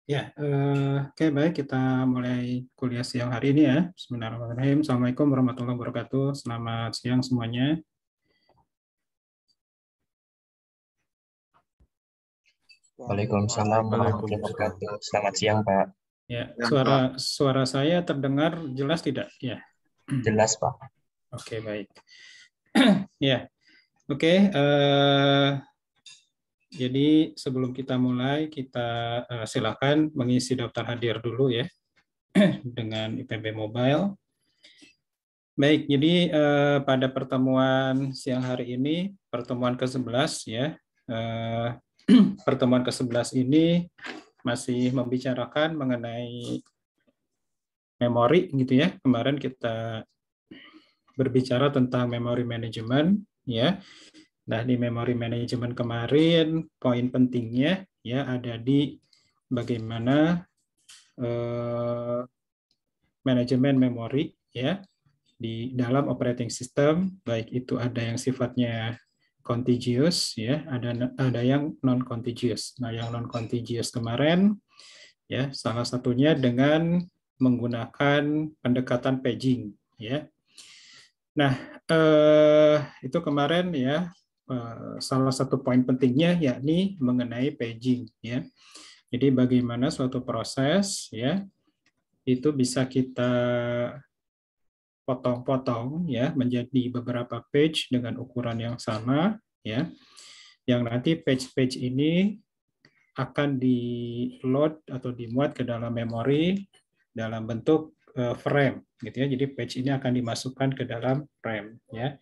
Ya, oke baik kita mulai kuliah siang hari ini ya. Bismillahirrahmanirrahim. Assalamualaikum warahmatullahi wabarakatuh. Selamat siang semuanya. Waalaikumsalam warahmatullahi Waalaikumsalam. wabarakatuh. Selamat siang, Pak. Ya, Yang Pak, suara saya terdengar jelas tidak? Ya. Jelas, Pak. Oke, baik. Ya, oke. Jadi sebelum kita mulai, kita silakan mengisi daftar hadir dulu ya dengan IPB Mobile. Baik, jadi pada pertemuan siang hari ini, pertemuan ke-11 ya, pertemuan ke-11 ini masih membicarakan mengenai memori gitu ya. Kemarin kita berbicara tentang memory management ya. Nah, di memory management kemarin poin pentingnya ya ada di bagaimana manajemen memori ya di dalam operating system, baik itu ada yang sifatnya contiguous ya, ada yang non contiguous. Nah, yang non contiguous kemarin ya salah satunya dengan menggunakan pendekatan paging ya. Nah, itu kemarin ya salah satu poin pentingnya yakni mengenai paging ya. Jadi bagaimana suatu proses ya itu bisa kita potong-potong ya menjadi beberapa page dengan ukuran yang sama ya. Yang nanti page-page ini akan di-load atau dimuat ke dalam memori dalam bentuk frame gitu ya. Jadi page ini akan dimasukkan ke dalam frame ya.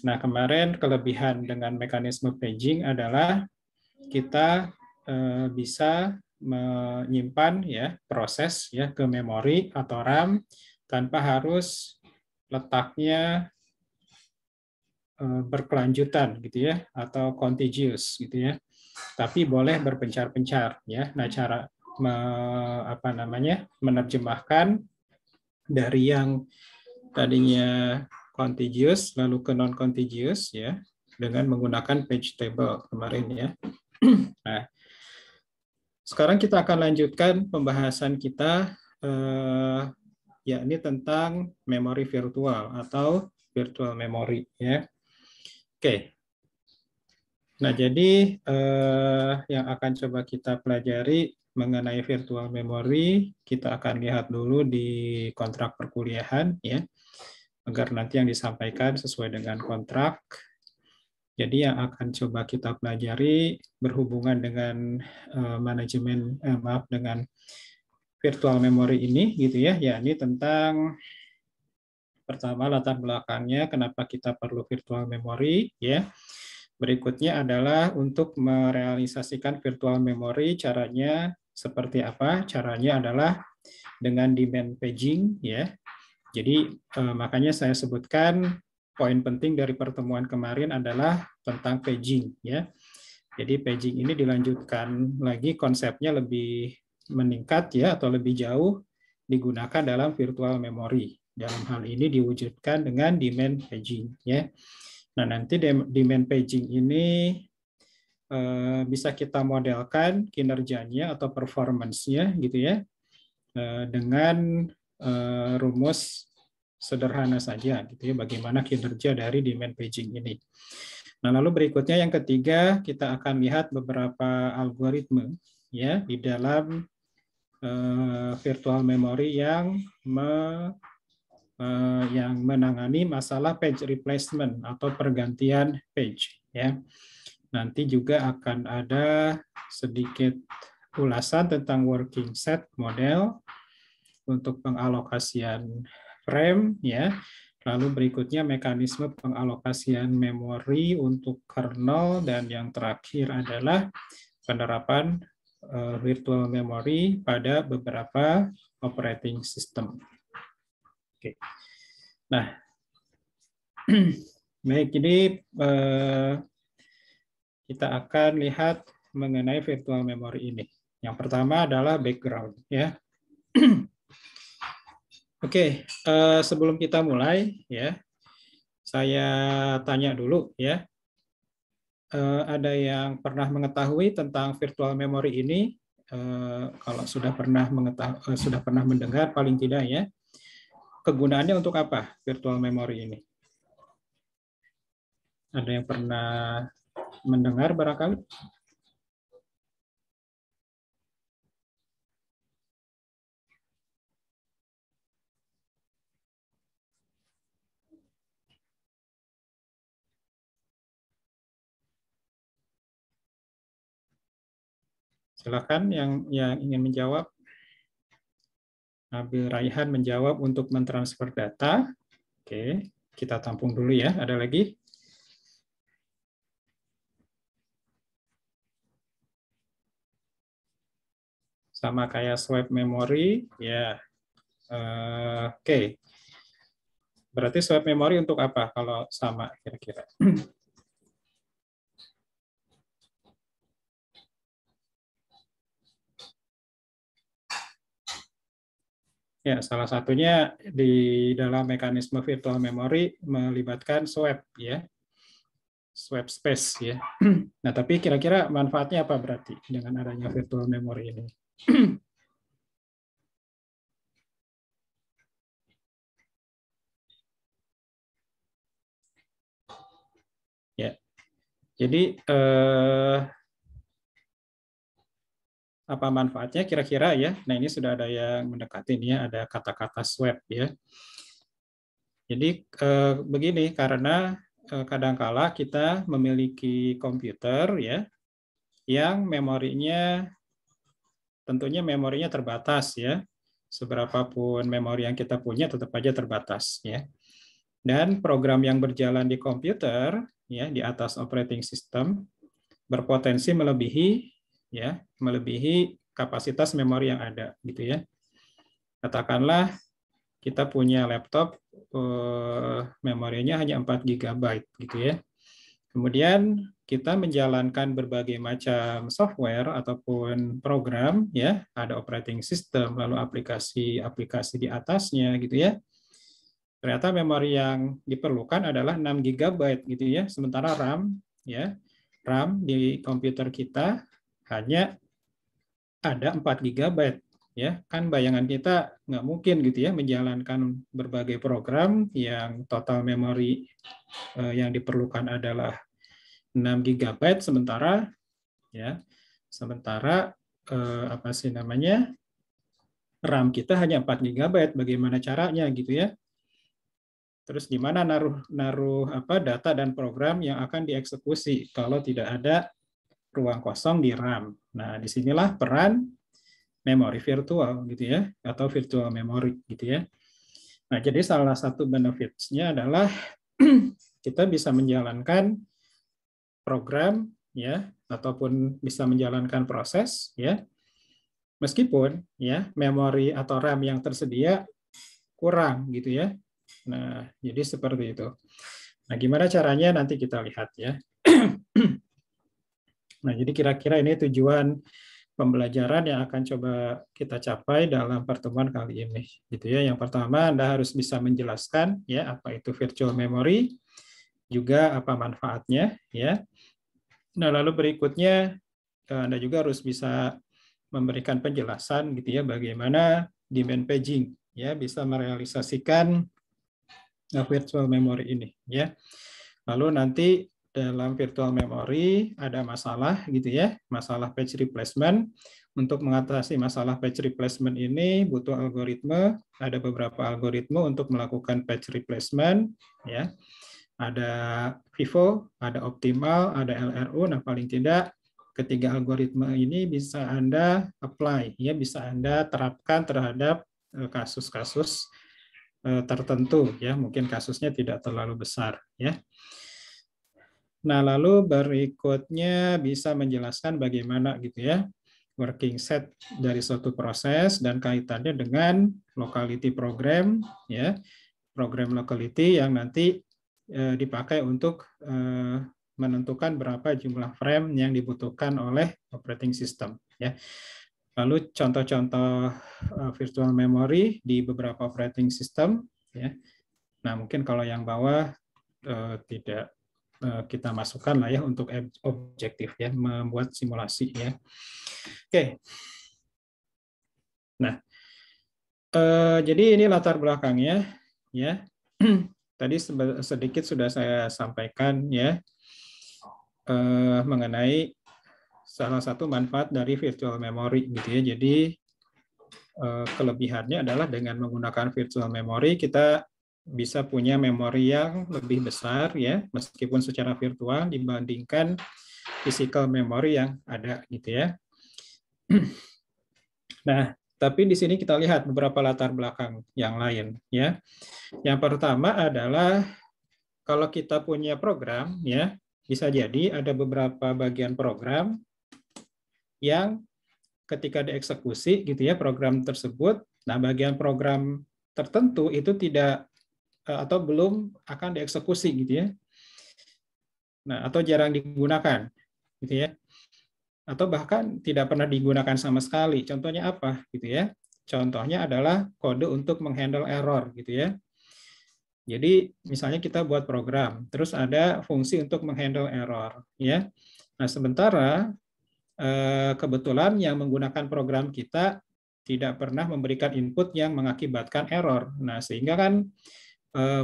Nah, kemarin kelebihan dengan mekanisme paging adalah kita bisa menyimpan ya proses ya ke memori atau RAM tanpa harus letaknya berkelanjutan gitu ya atau contiguous gitu ya. Tapi boleh berpencar-pencar ya. Nah, cara menerjemahkan dari yang tadinya contiguous lalu ke non contiguous ya dengan menggunakan page table kemarin ya. Nah, sekarang kita akan lanjutkan pembahasan kita yakni tentang memori virtual atau virtual memory ya. Oke. Nah, jadi yang akan coba kita pelajari mengenai virtual memory, kita akan lihat dulu di kontrak perkuliahan ya, agar nanti yang disampaikan sesuai dengan kontrak. Jadi yang akan coba kita pelajari berhubungan dengan dengan virtual memory ini gitu ya, yakni tentang pertama latar belakangnya kenapa kita perlu virtual memory ya. Berikutnya adalah untuk merealisasikan virtual memory, caranya seperti apa? Caranya adalah dengan demand paging ya. Jadi makanya saya sebutkan poin penting dari pertemuan kemarin adalah tentang paging ya. Jadi paging ini dilanjutkan lagi, konsepnya lebih meningkat ya atau lebih jauh digunakan dalam virtual memory. Dalam hal ini diwujudkan dengan demand paging ya. Nah, nanti demand paging ini bisa kita modelkan kinerjanya atau performance-nya gitu ya dengan rumus sederhana saja gitu ya, bagaimana kinerja dari demand paging ini. Nah, lalu berikutnya yang ketiga kita akan lihat beberapa algoritma ya di dalam virtual memory yang menangani masalah page replacement atau pergantian page ya. Nanti juga akan ada sedikit ulasan tentang working set model untuk pengalokasian frame ya. Lalu berikutnya mekanisme pengalokasian memori untuk kernel dan yang terakhir adalah penerapan virtual memory pada beberapa operating system. Oke. Nah, baik, jadi kita akan lihat mengenai virtual memory ini. Yang pertama adalah background, ya. Oke, sebelum kita mulai, ya, saya tanya dulu, ya. Ada yang pernah mengetahui tentang virtual memory ini? kalau sudah pernah mendengar paling tidak ya, kegunaannya untuk apa virtual memory ini? Ada yang pernah mendengar barangkali? Silakan yang ingin menjawab. Nabil Raihan menjawab untuk mentransfer data. Oke, kita tampung dulu ya. Ada lagi? Sama kayak swipe memory, ya. Oke. Berarti swipe memory untuk apa kalau sama kira-kira? Ya, salah satunya di dalam mekanisme virtual memory melibatkan swipe, ya. Swipe space, ya. Nah, tapi kira-kira manfaatnya apa berarti dengan adanya virtual memory ini? Ya, jadi apa manfaatnya kira-kira ya? Nah, ini sudah ada yang mendekati nih ya, ada kata-kata swipe ya. Jadi begini, karena kadangkala kita memiliki komputer ya, yang tentunya memorinya terbatas ya. Seberapapun memori yang kita punya tetap aja terbatas ya. Dan program yang berjalan di komputer ya di atas operating system berpotensi melebihi kapasitas memori yang ada gitu ya. Katakanlah kita punya laptop memorinya hanya 4 GB gitu ya. Kemudian kita menjalankan berbagai macam software ataupun program ya, ada operating system, lalu aplikasi-aplikasi di atasnya gitu ya. Ternyata memori yang diperlukan adalah 6 GB gitu ya. Sementara RAM di komputer kita hanya ada 4 GB ya. Kan bayangan kita nggak mungkin gitu ya menjalankan berbagai program yang total memori yang diperlukan adalah 6 GB sementara apa sih namanya RAM kita hanya 4 GB. Bagaimana caranya gitu ya? Terus di mana naruh data dan program yang akan dieksekusi kalau tidak ada ruang kosong di RAM. Nah, disinilah peran memori virtual gitu ya, atau virtual memory gitu ya. Nah, jadi salah satu benefits-nya adalah kita bisa menjalankan program ya ataupun bisa menjalankan proses ya. Meskipun ya memori atau RAM yang tersedia kurang gitu ya. Nah, jadi seperti itu. Nah, gimana caranya nanti kita lihat ya. Nah, jadi kira-kira ini tujuan pembelajaran yang akan coba kita capai dalam pertemuan kali ini. Gitu ya. Yang pertama, Anda harus bisa menjelaskan ya apa itu virtual memory, juga apa manfaatnya ya. Nah, lalu berikutnya Anda juga harus bisa memberikan penjelasan gitu ya bagaimana demand paging ya bisa merealisasikan virtual memory ini ya. Lalu nanti dalam virtual memory ada masalah gitu ya, masalah page replacement. Untuk mengatasi masalah page replacement ini butuh algoritma, ada beberapa algoritma untuk melakukan page replacement ya. Ada FIFO, ada optimal, ada LRU. Nah, paling tidak ketiga algoritma ini bisa Anda apply ya, bisa Anda terapkan terhadap kasus-kasus tertentu ya, mungkin kasusnya tidak terlalu besar ya. Nah, lalu berikutnya bisa menjelaskan bagaimana gitu ya working set dari suatu proses dan kaitannya dengan locality program ya, program locality yang nanti dipakai untuk menentukan berapa jumlah frame yang dibutuhkan oleh operating system ya. Lalu contoh-contoh virtual memory di beberapa operating system ya. Nah, mungkin kalau yang bawah tidak kita masukkan lah ya untuk objektif ya, membuat simulasi ya. Oke. Nah, jadi ini latar belakangnya ya. Tadi sedikit sudah saya sampaikan ya mengenai salah satu manfaat dari virtual memory gitu ya. Jadi kelebihannya adalah dengan menggunakan virtual memory kita bisa punya memori yang lebih besar ya, meskipun secara virtual dibandingkan physical memory yang ada gitu ya. Nah, tapi di sini kita lihat beberapa latar belakang yang lain ya. Yang pertama adalah kalau kita punya program ya, bisa jadi ada beberapa bagian program yang ketika dieksekusi gitu ya program tersebut, nah bagian program tertentu itu tidak atau belum akan dieksekusi gitu ya. Nah, atau jarang digunakan gitu ya. Atau bahkan tidak pernah digunakan sama sekali. Contohnya apa gitu ya? Contohnya adalah kode untuk menghandle error gitu ya. Jadi misalnya kita buat program, terus ada fungsi untuk menghandle error ya. Nah, sementara kebetulan yang menggunakan program kita tidak pernah memberikan input yang mengakibatkan error. Nah, sehingga kan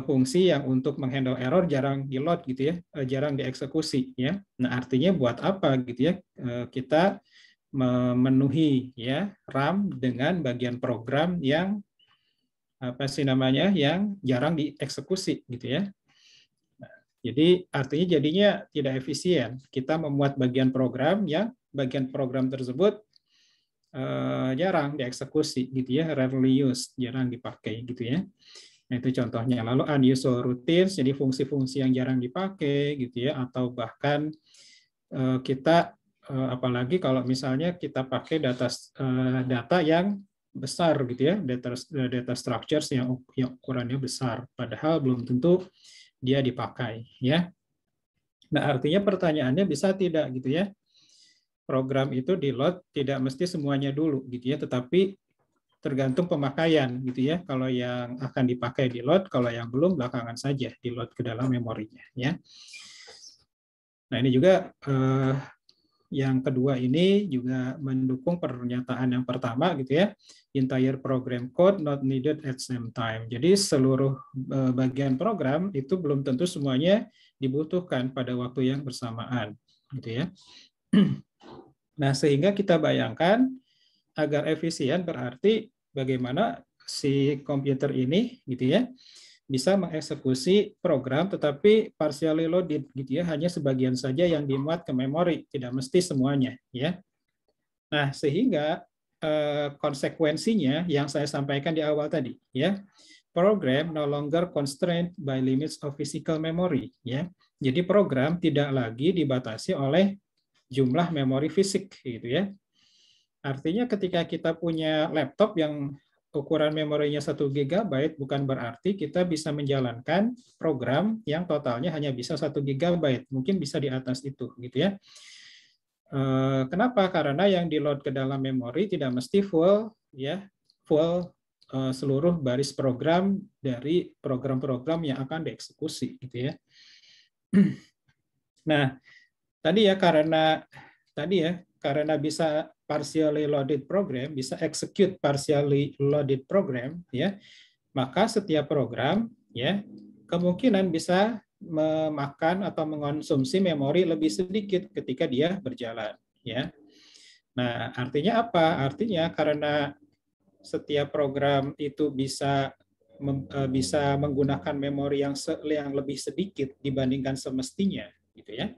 fungsi yang untuk menghandle error jarang di-load gitu ya, jarang dieksekusi ya. Nah, artinya buat apa gitu ya kita memenuhi ya RAM dengan bagian program yang apa sih namanya yang jarang dieksekusi gitu ya. Jadi artinya jadinya tidak efisien. Kita memuat bagian program yang bagian program tersebut jarang dieksekusi gitu ya, rarely used, jarang dipakai gitu ya. Nah, itu contohnya. Lalu unusual routines, jadi fungsi-fungsi yang jarang dipakai gitu ya, atau bahkan kita apalagi kalau misalnya kita pakai data yang besar gitu ya, data structures yang ukurannya besar, padahal belum tentu dia dipakai ya. Nah, artinya pertanyaannya bisa tidak gitu ya. Program itu di-load tidak mesti semuanya dulu gitu ya, tetapi tergantung pemakaian gitu ya. Kalau yang akan dipakai di-load, kalau yang belum belakangan saja di-load ke dalam memorinya ya. Nah, ini juga yang kedua ini juga mendukung pernyataan yang pertama gitu ya. Entire program code not needed at same time. Jadi seluruh bagian program itu belum tentu semuanya dibutuhkan pada waktu yang bersamaan gitu ya. Nah, sehingga kita bayangkan agar efisien berarti bagaimana si komputer ini gitu ya bisa mengeksekusi program tetapi partially loaded gitu ya, hanya sebagian saja yang dimuat ke memori, tidak mesti semuanya ya. Nah, sehingga konsekuensinya yang saya sampaikan di awal tadi ya. Program no longer constrained by limits of physical memory ya. Jadi program tidak lagi dibatasi oleh jumlah memori fisik gitu ya. Artinya ketika kita punya laptop yang ukuran memorinya 1 GB, bukan berarti kita bisa menjalankan program yang totalnya hanya bisa 1 GB. Mungkin bisa di atas itu gitu ya. Kenapa? Karena yang di-load ke dalam memori tidak mesti full ya, full seluruh baris program dari program-program yang akan dieksekusi gitu ya. Nah, tadi ya karena bisa partially loaded program, bisa execute partially loaded program ya, maka setiap program ya kemungkinan bisa memakan atau mengonsumsi memori lebih sedikit ketika dia berjalan ya. Nah, artinya apa? Artinya karena setiap program itu bisa menggunakan memori yang lebih sedikit dibandingkan semestinya gitu ya.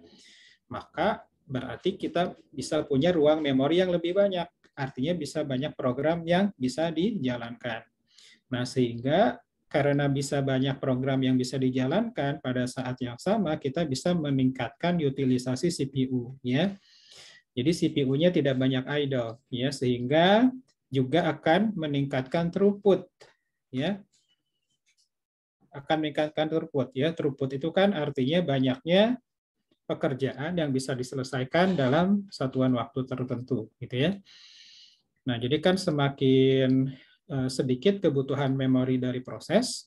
Maka berarti kita bisa punya ruang memori yang lebih banyak. Artinya bisa banyak program yang bisa dijalankan. Nah, sehingga karena bisa banyak program yang bisa dijalankan pada saat yang sama, kita bisa meningkatkan utilisasi CPU ya. Jadi CPU-nya tidak banyak idle ya, sehingga juga akan meningkatkan throughput ya. Akan meningkatkan throughput ya. Throughput itu kan artinya banyaknya pekerjaan yang bisa diselesaikan dalam satuan waktu tertentu gitu ya. Nah, jadi kan semakin sedikit kebutuhan memori dari proses,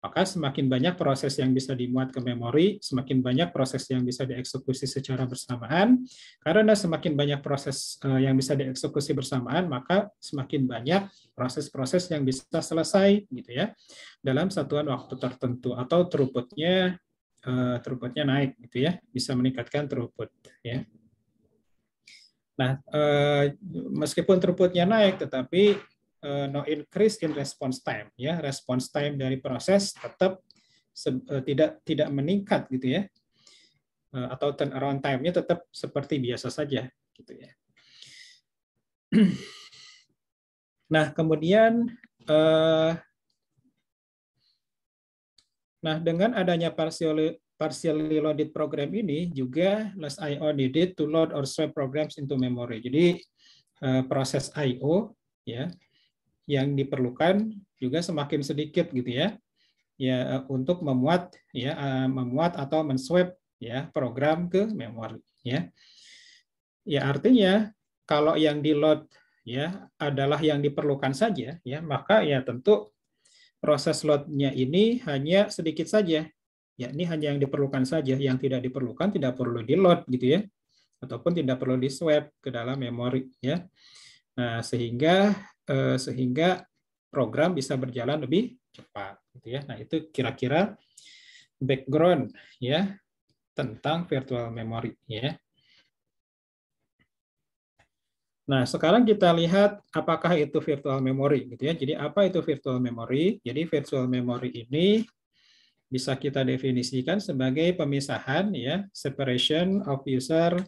maka semakin banyak proses yang bisa dimuat ke memori, semakin banyak proses yang bisa dieksekusi secara bersamaan. Karena semakin banyak proses yang bisa dieksekusi bersamaan, maka semakin banyak proses-proses yang bisa selesai gitu ya dalam satuan waktu tertentu, atau throughput-nya naik gitu ya, bisa meningkatkan throughput ya. Nah, meskipun throughput-nya naik, tetapi no increase in response time ya, response time dari proses tetap tidak meningkat gitu ya, atau turnaround time-nya tetap seperti biasa saja gitu ya. Nah, kemudian dengan adanya partially loaded program ini juga less I/O needed to load or swap programs into memory. Jadi proses I/O ya yang diperlukan juga semakin sedikit gitu ya. Ya untuk memuat atau menswap ya program ke memori ya. Ya artinya kalau yang di load ya adalah yang diperlukan saja ya, maka ya tentu proses load-nya ini hanya sedikit saja. Ya, ini hanya yang diperlukan saja, yang tidak diperlukan tidak perlu di-load gitu ya. Ataupun tidak perlu di-swap ke dalam memori ya. Nah, sehingga program bisa berjalan lebih cepat gitu ya. Nah, itu kira-kira background ya tentang virtual memory ya. Nah, sekarang kita lihat apakah itu virtual memory gitu ya. Jadi apa itu virtual memory? Jadi virtual memory ini bisa kita definisikan sebagai pemisahan ya, separation of user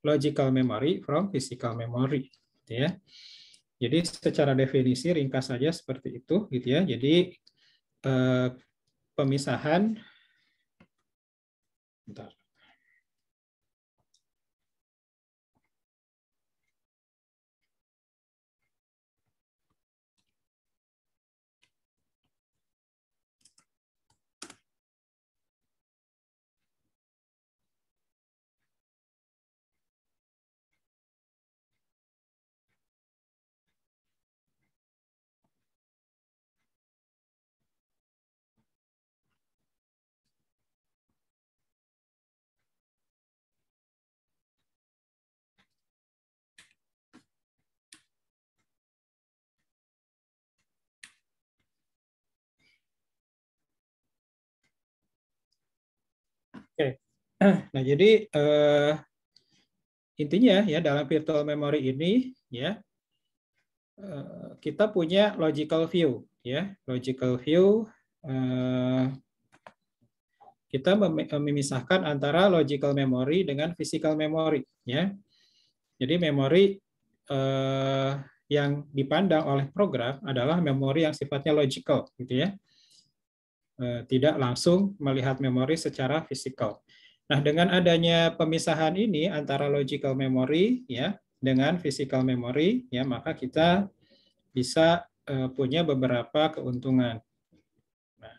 logical memory from physical memory gitu ya. Jadi secara definisi ringkas saja seperti itu gitu ya. Jadi pemisahan bentar. Oke. Nah, jadi intinya ya dalam virtual memory ini ya kita punya logical view ya. Logical view kita memisahkan antara logical memory dengan physical memory ya. Jadi memori yang dipandang oleh program adalah memori yang sifatnya logical gitu ya. Tidak langsung melihat memori secara fisikal. Nah, dengan adanya pemisahan ini antara logical memory ya dengan physical memory ya, maka kita bisa punya beberapa keuntungan. Nah,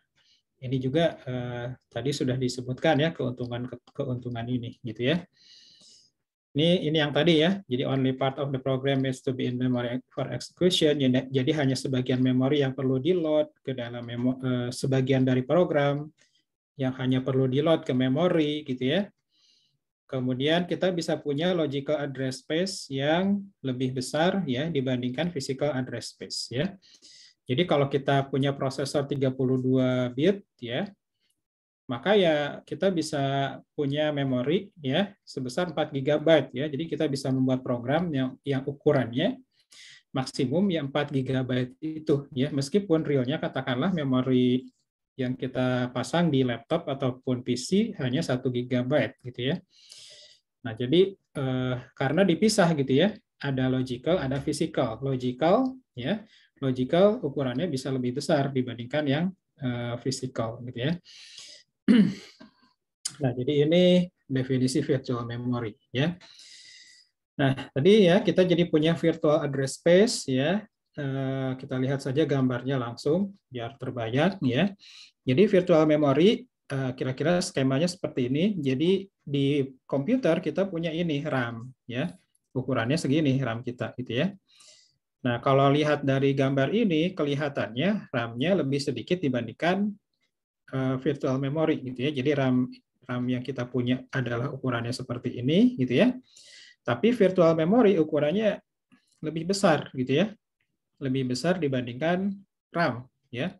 ini juga tadi sudah disebutkan ya keuntungan ini gitu ya. Ini yang tadi ya. Jadi only part of the program is to be in memory for execution. Jadi hanya sebagian memori yang perlu di-load ke dalam sebagian dari program yang hanya perlu di-load ke memori gitu ya. Kemudian kita bisa punya logical address space yang lebih besar ya dibandingkan physical address space ya. Jadi kalau kita punya prosesor 32 bit ya, maka ya kita bisa punya memori ya sebesar 4 GB ya. Jadi kita bisa membuat program yang ukurannya maksimum yang 4 GB itu ya. Meskipun realnya katakanlah memori yang kita pasang di laptop ataupun PC hanya 1 GB gitu ya. Nah, jadi karena dipisah gitu ya, ada logical, ada physical. Logical ya, logical ukurannya bisa lebih besar dibandingkan yang physical gitu ya. Nah, jadi ini definisi virtual memory ya. Nah, tadi ya kita jadi punya virtual address space ya. Kita lihat saja gambarnya langsung biar terbayang ya. Jadi virtual memory kira-kira skemanya seperti ini. Jadi di komputer kita punya ini RAM ya. Ukurannya segini RAM kita gitu ya. Nah, kalau lihat dari gambar ini kelihatannya RAM-nya lebih sedikit dibandingkan virtual memory gitu ya. Jadi RAM yang kita punya adalah ukurannya seperti ini gitu ya. Tapi virtual memory ukurannya lebih besar gitu ya. Lebih besar dibandingkan RAM ya.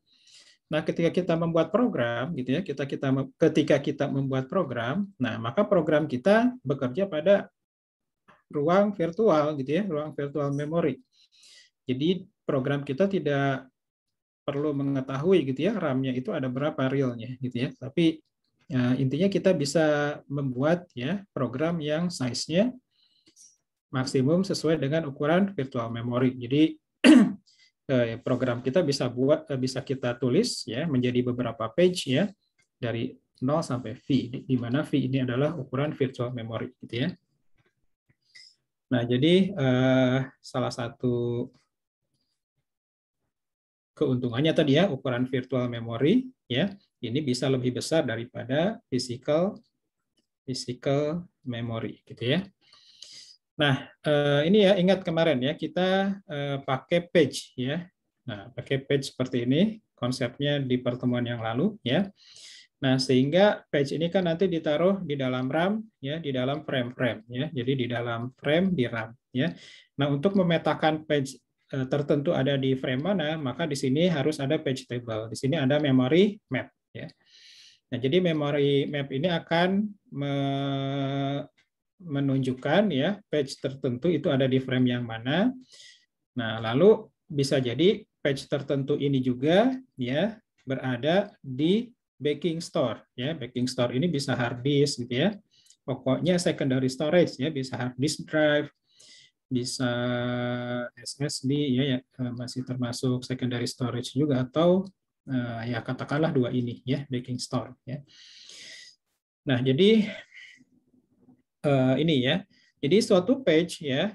Nah, ketika kita membuat program gitu ya, ketika kita membuat program, nah maka program kita bekerja pada ruang virtual gitu ya, ruang virtual memory. Jadi program kita tidak perlu mengetahui gitu ya RAM-nya itu ada berapa realnya gitu ya. Tapi intinya kita bisa membuat ya program yang size-nya maksimum sesuai dengan ukuran virtual memory. Jadi program kita bisa kita tulis ya menjadi beberapa page ya dari 0 sampai V, di mana V ini adalah ukuran virtual memory gitu ya. Nah, jadi salah satu keuntungannya tadi ya ukuran virtual memory ya ini bisa lebih besar daripada physical memory gitu ya. Nah ini ya ingat kemarin ya kita pakai page ya. Nah pakai page seperti ini konsepnya di pertemuan yang lalu ya. Nah sehingga page ini kan nanti ditaruh di dalam RAM ya di dalam frame ya. Jadi di dalam frame di RAM ya. Nah untuk memetakan page tertentu ada di frame mana, maka di sini harus ada page table. Di sini ada memory map. Ya. Nah, jadi memory map ini akan menunjukkan ya page tertentu itu ada di frame yang mana. Nah, lalu bisa jadi page tertentu ini juga ya berada di backing store. Ya, backing store ini bisa hard disk gitu ya. Pokoknya secondary storage ya, bisa hard disk drive, bisa SSD ya masih termasuk secondary storage juga atau ya katakanlah dua ini ya backing store ya. Nah, jadi ini ya. Jadi suatu page ya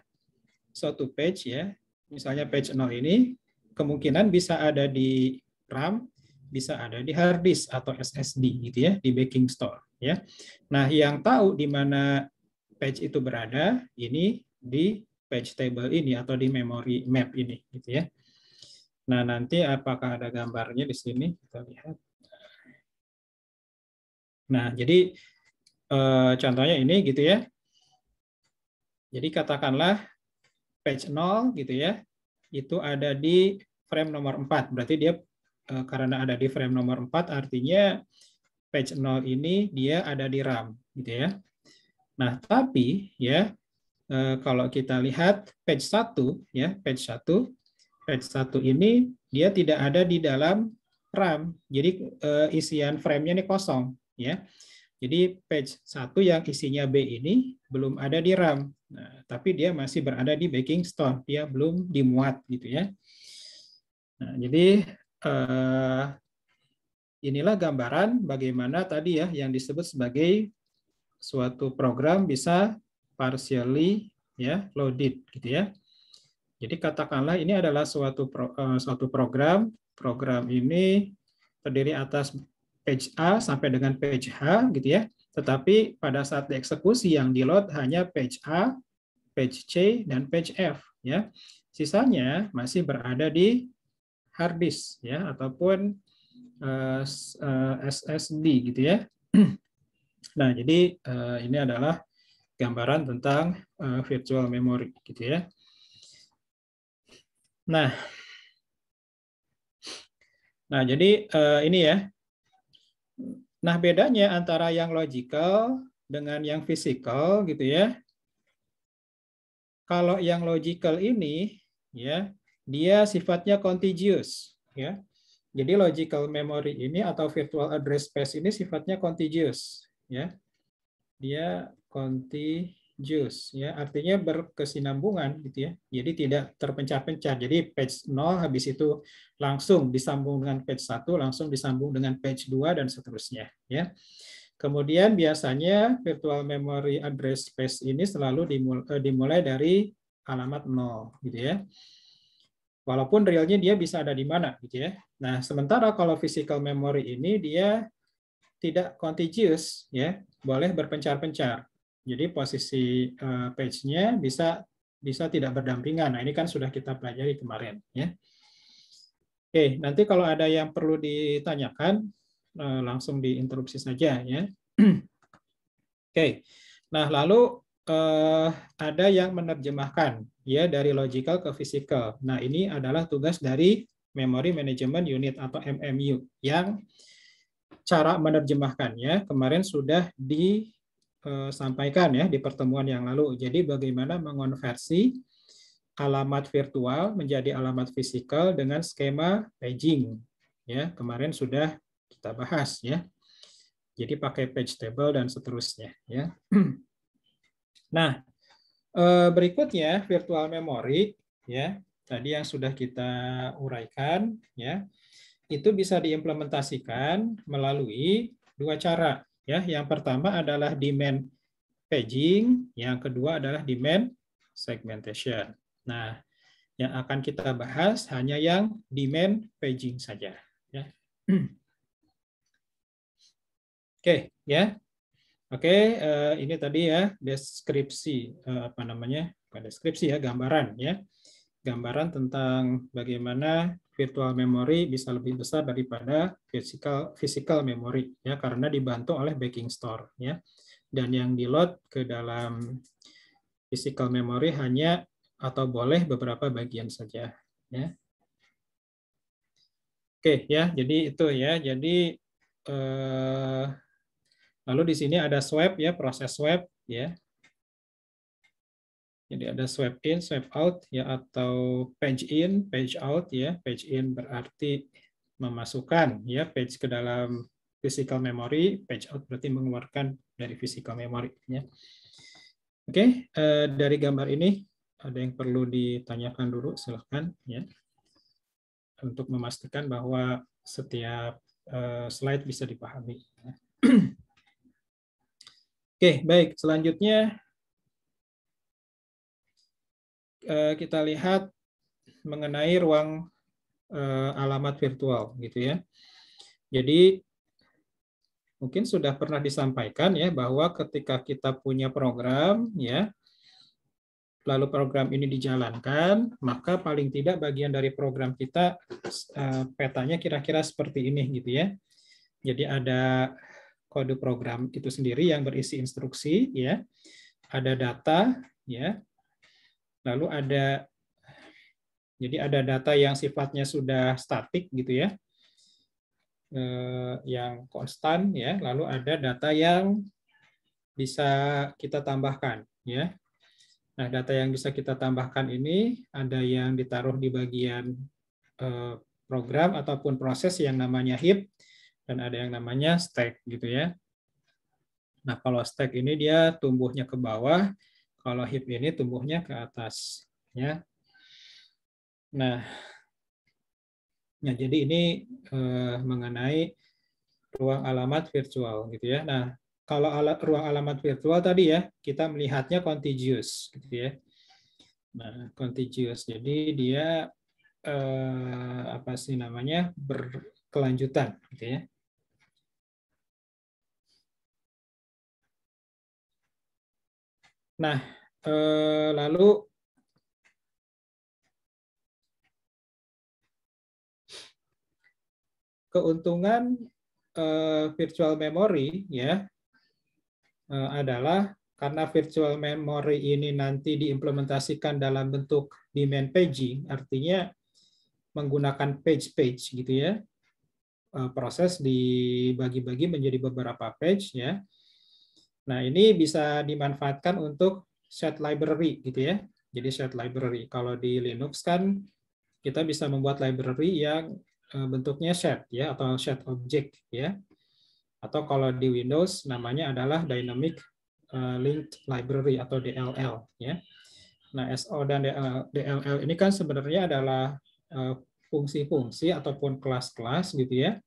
misalnya page 0 ini kemungkinan bisa ada di RAM, bisa ada di hard disk atau SSD gitu ya di backing store ya. Nah, yang tahu di mana page itu berada ini di page table ini atau di memory map ini gitu ya. Nah, nanti apakah ada gambarnya di sini? Kita lihat. Nah, jadi contohnya ini gitu ya. Jadi katakanlah page 0 gitu ya. Itu ada di frame nomor 4. Berarti dia karena ada di frame nomor 4 artinya page 0 ini dia ada di RAM gitu ya. Nah, tapi ya kalau kita lihat page 1 ya, page 1 ini dia tidak ada di dalam RAM. Jadi isian frame-nya ini kosong ya. Jadi page 1 yang isinya B ini belum ada di RAM. Nah, tapi dia masih berada di backing store, dia belum dimuat gitu ya. Nah, jadi inilah gambaran bagaimana tadi ya yang disebut sebagai suatu program bisa partially ya loaded gitu ya. Jadi katakanlah ini adalah suatu program ini terdiri atas page A sampai dengan page H gitu ya. Tetapi pada saat dieksekusi yang di-load hanya page A, page C dan page F ya. Sisanya masih berada di hard disk ya ataupun SSD gitu ya. Nah, jadi ini adalah gambaran tentang virtual memory gitu ya. Nah, jadi ini ya. Nah, bedanya antara yang logical dengan yang physical gitu ya. Kalau yang logical ini ya, dia sifatnya contiguous ya. Jadi logical memory ini atau virtual address space ini sifatnya contiguous ya. Dia contiguous ya, artinya berkesinambungan gitu ya. Jadi tidak terpencah-pencah. Jadi page 0 habis itu langsung disambung dengan page 1, langsung disambung dengan page 2 dan seterusnya ya. Kemudian biasanya virtual memory address space ini selalu dimulai dari alamat 0 gitu ya. Walaupun realnya dia bisa ada di mana gitu ya. Nah, sementara kalau physical memory ini dia tidak contiguous ya, boleh berpencar-pencar. Jadi posisi page-nya bisa tidak berdampingan. Nah, ini kan sudah kita pelajari kemarin ya. Oke, nanti kalau ada yang perlu ditanyakan langsung diinterupsi saja ya. Oke. Nah, lalu ada yang menerjemahkan ya dari logical ke physical. Nah, ini adalah tugas dari Memory Management Unit atau MMU yang cara menerjemahkannya kemarin sudah disampaikan ya di pertemuan yang lalu. Jadi bagaimana mengonversi alamat virtual menjadi alamat fisikal dengan skema paging. Ya, kemarin sudah kita bahas ya. Jadi pakai page table dan seterusnya ya. Nah, berikutnya virtual memory ya. Tadi yang sudah kita uraikan ya. Itu bisa diimplementasikan melalui dua cara ya. Yang pertama adalah demand paging, yang kedua adalah demand segmentation. Nah, yang akan kita bahas hanya yang demand paging saja ya. Oke, ya. Oke, ini tadi ya deskripsi apa namanya? Bukan deskripsi ya, gambaran ya. Gambaran tentang bagaimana virtual memory bisa lebih besar daripada physical memory ya, karena dibantu oleh backing store ya. Dan yang di-load ke dalam physical memory hanya atau boleh beberapa bagian saja ya. Oke ya, jadi itu ya. Jadi lalu di sini ada swap ya, proses swap ya. Jadi ada swap in, swap out ya, atau page in, page out ya. Page in berarti memasukkan ya page ke dalam physical memory, page out berarti mengeluarkan dari physical memory ya. Oke, dari gambar ini ada yang perlu ditanyakan dulu, silahkan ya. Untuk memastikan bahwa setiap slide bisa dipahami. Oke, baik. Selanjutnya kita lihat mengenai ruang alamat virtual, gitu ya. Jadi mungkin sudah pernah disampaikan ya bahwa ketika kita punya program ya, lalu program ini dijalankan, maka paling tidak bagian dari program kita petanya kira-kira seperti ini, gitu ya. Jadi ada kode program itu sendiri yang berisi instruksi ya, ada data ya, lalu jadi ada data yang sifatnya sudah statik gitu ya, yang konstan ya, lalu ada data yang bisa kita tambahkan ya. Nah, data yang bisa kita tambahkan ini ada yang ditaruh di bagian program ataupun proses yang namanya heap, dan ada yang namanya stack gitu ya. Nah, kalau stack ini dia tumbuhnya ke bawah, kalau heap ini tumbuhnya ke atas ya. Nah, jadi ini mengenai ruang alamat virtual gitu ya. Nah, kalau ruang alamat virtual tadi ya, kita melihatnya contiguous gitu ya. Nah, contiguous. Jadi dia apa sih namanya? Berkelanjutan gitu ya. Nah, lalu keuntungan virtual memory ya adalah karena virtual memory ini nanti diimplementasikan dalam bentuk demand paging, artinya menggunakan page-page gitu ya. Proses dibagi-bagi menjadi beberapa page ya. Nah, ini bisa dimanfaatkan untuk shared library gitu ya. Jadi shared library. Kalau di Linux kan kita bisa membuat library yang bentuknya shared ya, atau shared object ya. Atau kalau di Windows namanya adalah Dynamic Linked Library atau DLL ya. Nah, SO dan DLL ini kan sebenarnya adalah fungsi-fungsi ataupun kelas-kelas gitu ya,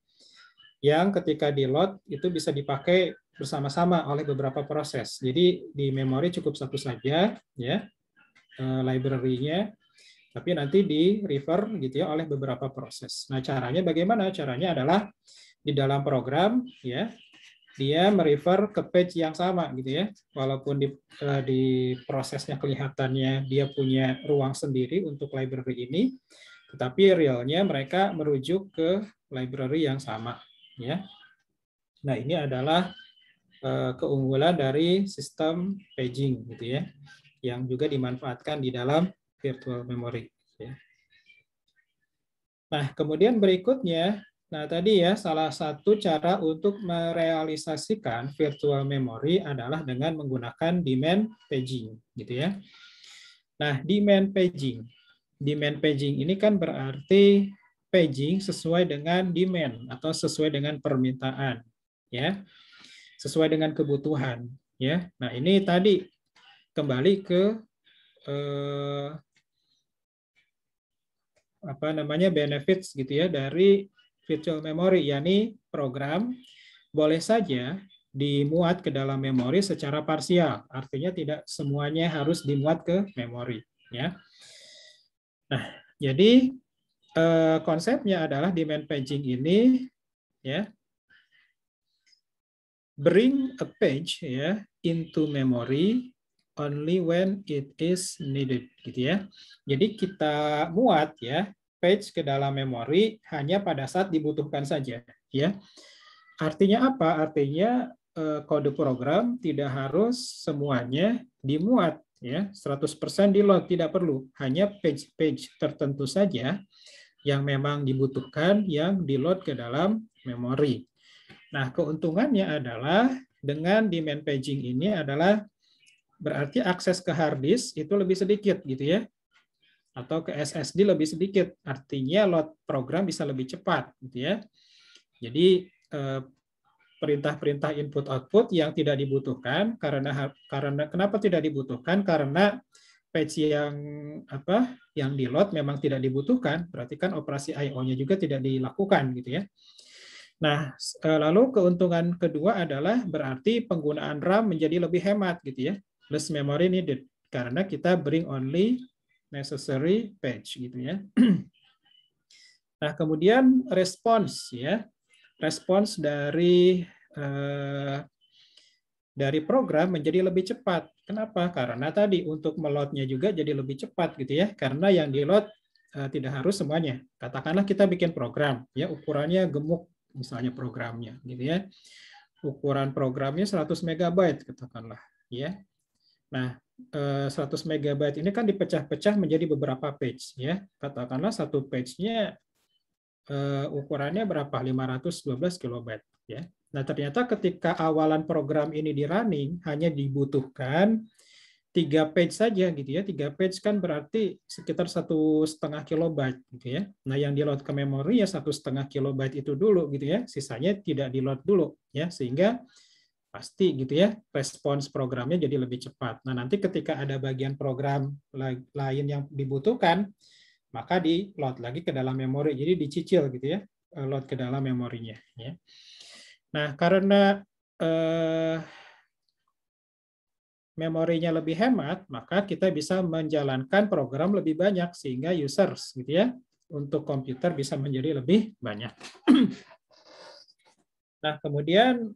yang ketika di load itu bisa dipakai bersama-sama oleh beberapa proses. Jadi di memori cukup satu saja ya library-nya, tapi nanti di refer gitu ya oleh beberapa proses. Nah, caranya bagaimana? Caranya adalah di dalam program ya, dia merefer ke page yang sama gitu ya. Walaupun di prosesnya kelihatannya dia punya ruang sendiri untuk library ini, tetapi realnya mereka merujuk ke library yang sama ya. Nah, ini adalah keunggulan dari sistem paging gitu ya, yang juga dimanfaatkan di dalam virtual memory. Ya. Nah, kemudian berikutnya, nah tadi ya salah satu cara untuk merealisasikan virtual memory adalah dengan menggunakan demand paging, gitu ya. Nah, demand paging ini kan berarti paging sesuai dengan demand atau sesuai dengan permintaan, ya, sesuai dengan kebutuhan, ya. Nah, ini tadi kembali ke apa namanya benefits gitu ya dari virtual memory, yakni program boleh saja dimuat ke dalam memori secara parsial, artinya tidak semuanya harus dimuat ke memori, ya. Nah, jadi konsepnya adalah demand paging ini ya bring a page ya into memory only when it is needed gitu ya. Jadi kita muat ya page ke dalam memori hanya pada saat dibutuhkan saja ya. Artinya apa? Artinya kode program tidak harus semuanya dimuat ya, 100% di load, tidak perlu. Hanya page-page tertentu saja yang memang dibutuhkan yang di load ke dalam memori. Nah, keuntungannya adalah dengan demand paging ini adalah berarti akses ke hard disk itu lebih sedikit gitu ya. Atau ke SSD lebih sedikit. Artinya load program bisa lebih cepat gitu ya. Jadi perintah-perintah input output yang tidak dibutuhkan karena kenapa tidak dibutuhkan? Karena page yang di load memang tidak dibutuhkan, berarti kan operasi I/O-nya juga tidak dilakukan gitu ya. Nah, lalu keuntungan kedua adalah berarti penggunaan RAM menjadi lebih hemat gitu ya. Less memory needed karena kita bring only necessary page gitu ya. Nah, kemudian respons ya. Respons dari program menjadi lebih cepat. Kenapa? Karena tadi untuk meloadnya juga jadi lebih cepat gitu ya. Karena yang di load tidak harus semuanya. Katakanlah kita bikin program ya ukurannya gemuk misalnya programnya gitu ya. Ukuran programnya 100 MB katakanlah ya. Nah, 100 MB ini kan dipecah-pecah menjadi beberapa page ya. Katakanlah satu page-nya ukurannya berapa? 512 KB ya. Nah, ternyata ketika awalan program ini di running hanya dibutuhkan 3 page saja gitu ya. 3 page kan berarti sekitar 1,5 kilobyte gitu ya. Nah, yang di load ke memori ya 1,5 kilobyte itu dulu gitu ya. Sisanya tidak di load dulu ya, sehingga pasti gitu ya respons programnya jadi lebih cepat. Nah, nanti ketika ada bagian program lain yang dibutuhkan, maka di load lagi ke dalam memori. Jadi dicicil gitu ya, load ke dalam memorinya ya. Nah, karena memorinya lebih hemat, maka kita bisa menjalankan program lebih banyak sehingga users gitu ya untuk komputer bisa menjadi lebih banyak. Nah, kemudian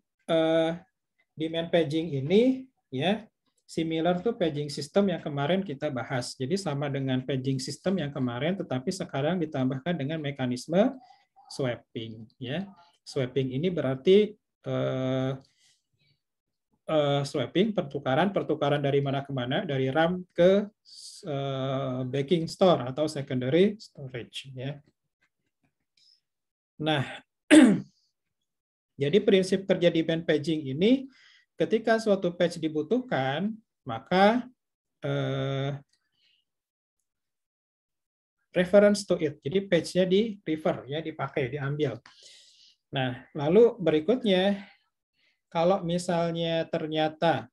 demand paging ini ya similar to paging system yang kemarin kita bahas. Jadi sama dengan paging system yang kemarin, tetapi sekarang ditambahkan dengan mekanisme swapping ya. Swapping ini berarti swapping pertukaran dari mana ke mana, dari RAM ke backing store atau secondary storage ya. Nah, jadi prinsip kerja demand paging ini ketika suatu page dibutuhkan, maka reference to it. Jadi page-nya di refer ya, dipakai, diambil. Nah, lalu berikutnya kalau misalnya ternyata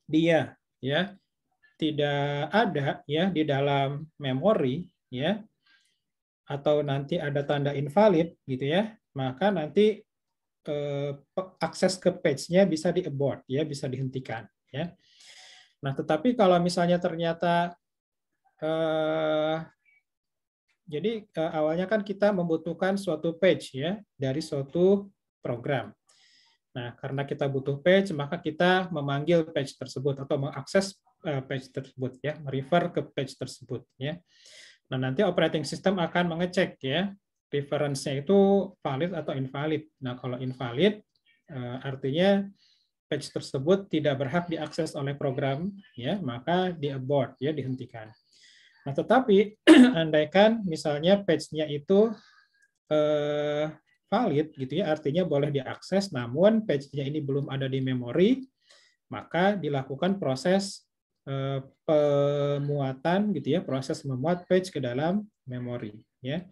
dia ya tidak ada ya di dalam memori ya atau nanti ada tanda invalid gitu ya, maka nanti akses ke page-nya bisa di-abort ya, bisa dihentikan ya. Nah, tetapi kalau misalnya ternyata jadi awalnya kan kita membutuhkan suatu page ya dari suatu program. Nah, karena kita butuh page, maka kita memanggil page tersebut atau mengakses page tersebut ya, merefer ke page tersebut ya. Nah, nanti operating system akan mengecek ya reference-nya itu valid atau invalid. Nah, kalau invalid Artinya page tersebut tidak berhak diakses oleh program, ya, maka di-abort, ya, dihentikan. Nah, tetapi andaikan misalnya page-nya itu valid, gitu ya, artinya boleh diakses, namun page-nya ini belum ada di memori, maka dilakukan proses pemuatan, gitu ya, proses memuat page ke dalam memori, ya.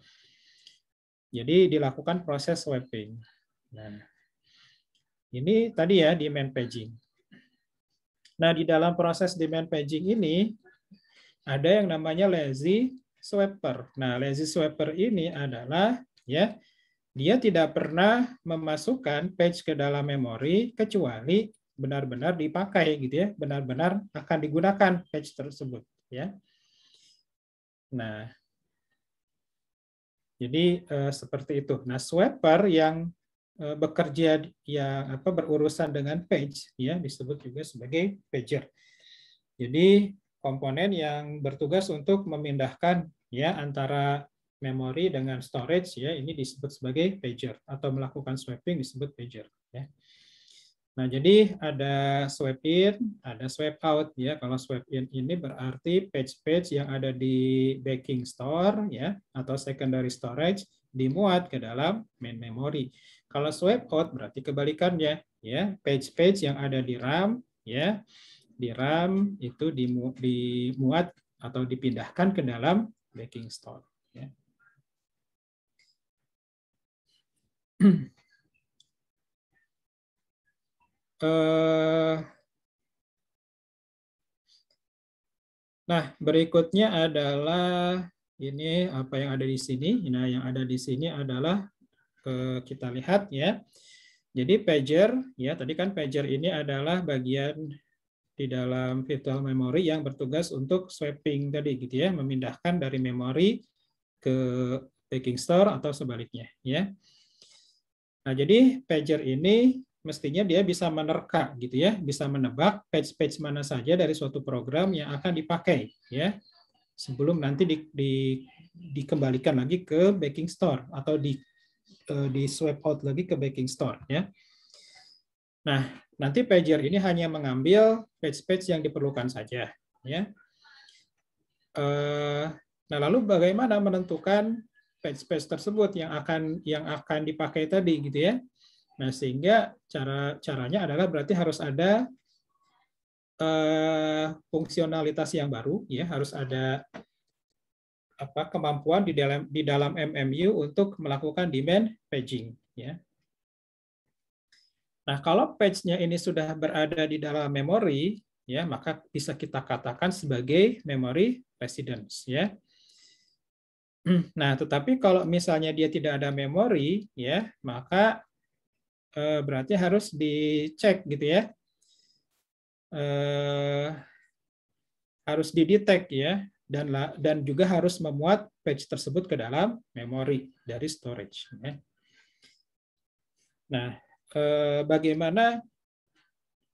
Jadi dilakukan proses swapping. Nah, ini tadi ya demand paging. Nah, di dalam proses demand paging ini ada yang namanya lazy swapper. Nah, lazy swapper ini adalah, ya, dia tidak pernah memasukkan page ke dalam memori kecuali benar-benar dipakai, gitu ya, benar-benar akan digunakan page tersebut, ya. Nah, jadi seperti itu. Nah, swapper yang bekerja yang berurusan dengan page, ya, disebut juga sebagai pager. Jadi komponen yang bertugas untuk memindahkan, ya, antara memori dengan storage, ya, ini disebut sebagai pager, atau melakukan swapping disebut pager, ya. Nah, jadi ada swap in, ada swap out, ya. Kalau swap in ini berarti page-page yang ada di backing store, ya, atau secondary storage dimuat ke dalam main memory. Kalau swap out berarti kebalikannya, ya. Page-page yang ada di RAM, ya, di RAM itu dimuat atau dipindahkan ke dalam backing store, ya. Nah, berikutnya adalah ini apa yang ada di sini. Nah, yang ada di sini adalah kita lihat, ya. Jadi pager, ya, tadi kan pager ini adalah bagian di dalam virtual memory yang bertugas untuk swapping tadi, gitu ya, memindahkan dari memori ke backing store atau sebaliknya, ya. Nah, jadi pager ini mestinya dia bisa menerka, gitu ya, bisa menebak page-page mana saja dari suatu program yang akan dipakai, ya, sebelum nanti dikembalikan lagi ke backing store atau di swap out lagi ke backing store, ya. Nah, nanti pager ini hanya mengambil page-page yang diperlukan saja, ya. Nah, lalu bagaimana menentukan page-page tersebut yang akan dipakai tadi, gitu ya. Nah, sehingga caranya adalah berarti harus ada fungsionalitas yang baru, ya, harus ada kemampuan di dalam MMU untuk melakukan demand paging, ya. Nah, kalau page-nya ini sudah berada di dalam memori, ya, maka bisa kita katakan sebagai memory residence, ya. Nah, tetapi kalau misalnya dia tidak ada memori, ya, maka berarti harus dicek, gitu ya. Harus didetek, ya, dan juga harus memuat page tersebut ke dalam memori dari storage, ya. Nah, bagaimana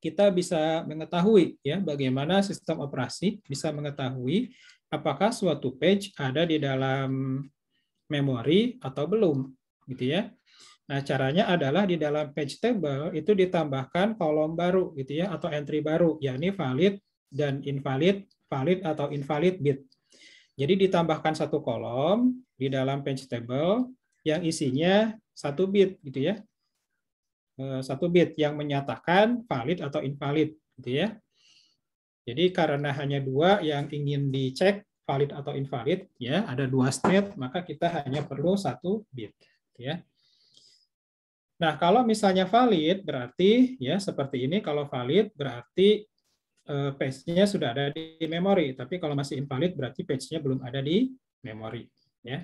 kita bisa mengetahui, ya, bagaimana sistem operasi bisa mengetahui apakah suatu page ada di dalam memori atau belum, gitu ya. Nah, caranya adalah di dalam page table itu ditambahkan kolom baru, gitu ya, atau entry baru, yakni valid dan invalid, valid atau invalid bit. Jadi ditambahkan satu kolom di dalam page table yang isinya 1 bit, gitu ya. 1 bit yang menyatakan valid atau invalid, gitu ya. Jadi karena hanya 2 yang ingin dicek valid atau invalid, ya, ada 2 state, maka kita hanya perlu 1 bit, ya. Nah, kalau misalnya valid berarti, ya, seperti ini, kalau valid berarti page-nya sudah ada di memori, tapi kalau masih invalid berarti page-nya belum ada di memori, ya.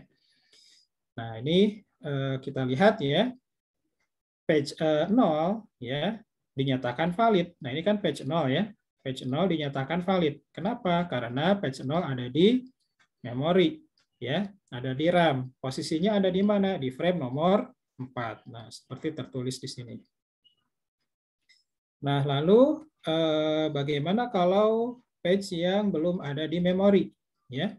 Nah, ini kita lihat, ya, page 0, ya, dinyatakan valid. Nah, ini kan page 0, ya. Page 0 dinyatakan valid. Kenapa? Karena page 0 ada di memori, ya, ada di RAM. Posisinya ada di mana? Di frame nomor 4. Nah, seperti tertulis di sini. Nah, lalu bagaimana kalau page yang belum ada di memori, ya?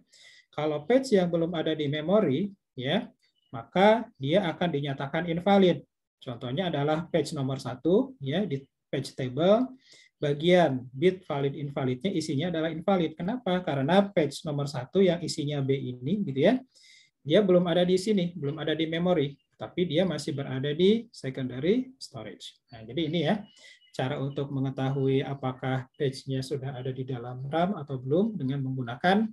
Kalau page yang belum ada di memori, ya, maka dia akan dinyatakan invalid. Contohnya adalah page nomor 1 ya, di page table bagian bit valid invalidnya isinya adalah invalid. Kenapa? Karena page nomor 1 yang isinya B ini gitu ya, dia belum ada di sini, belum ada di memori, tapi dia masih berada di secondary storage. Nah, jadi ini ya cara untuk mengetahui apakah page-nya sudah ada di dalam RAM atau belum dengan menggunakan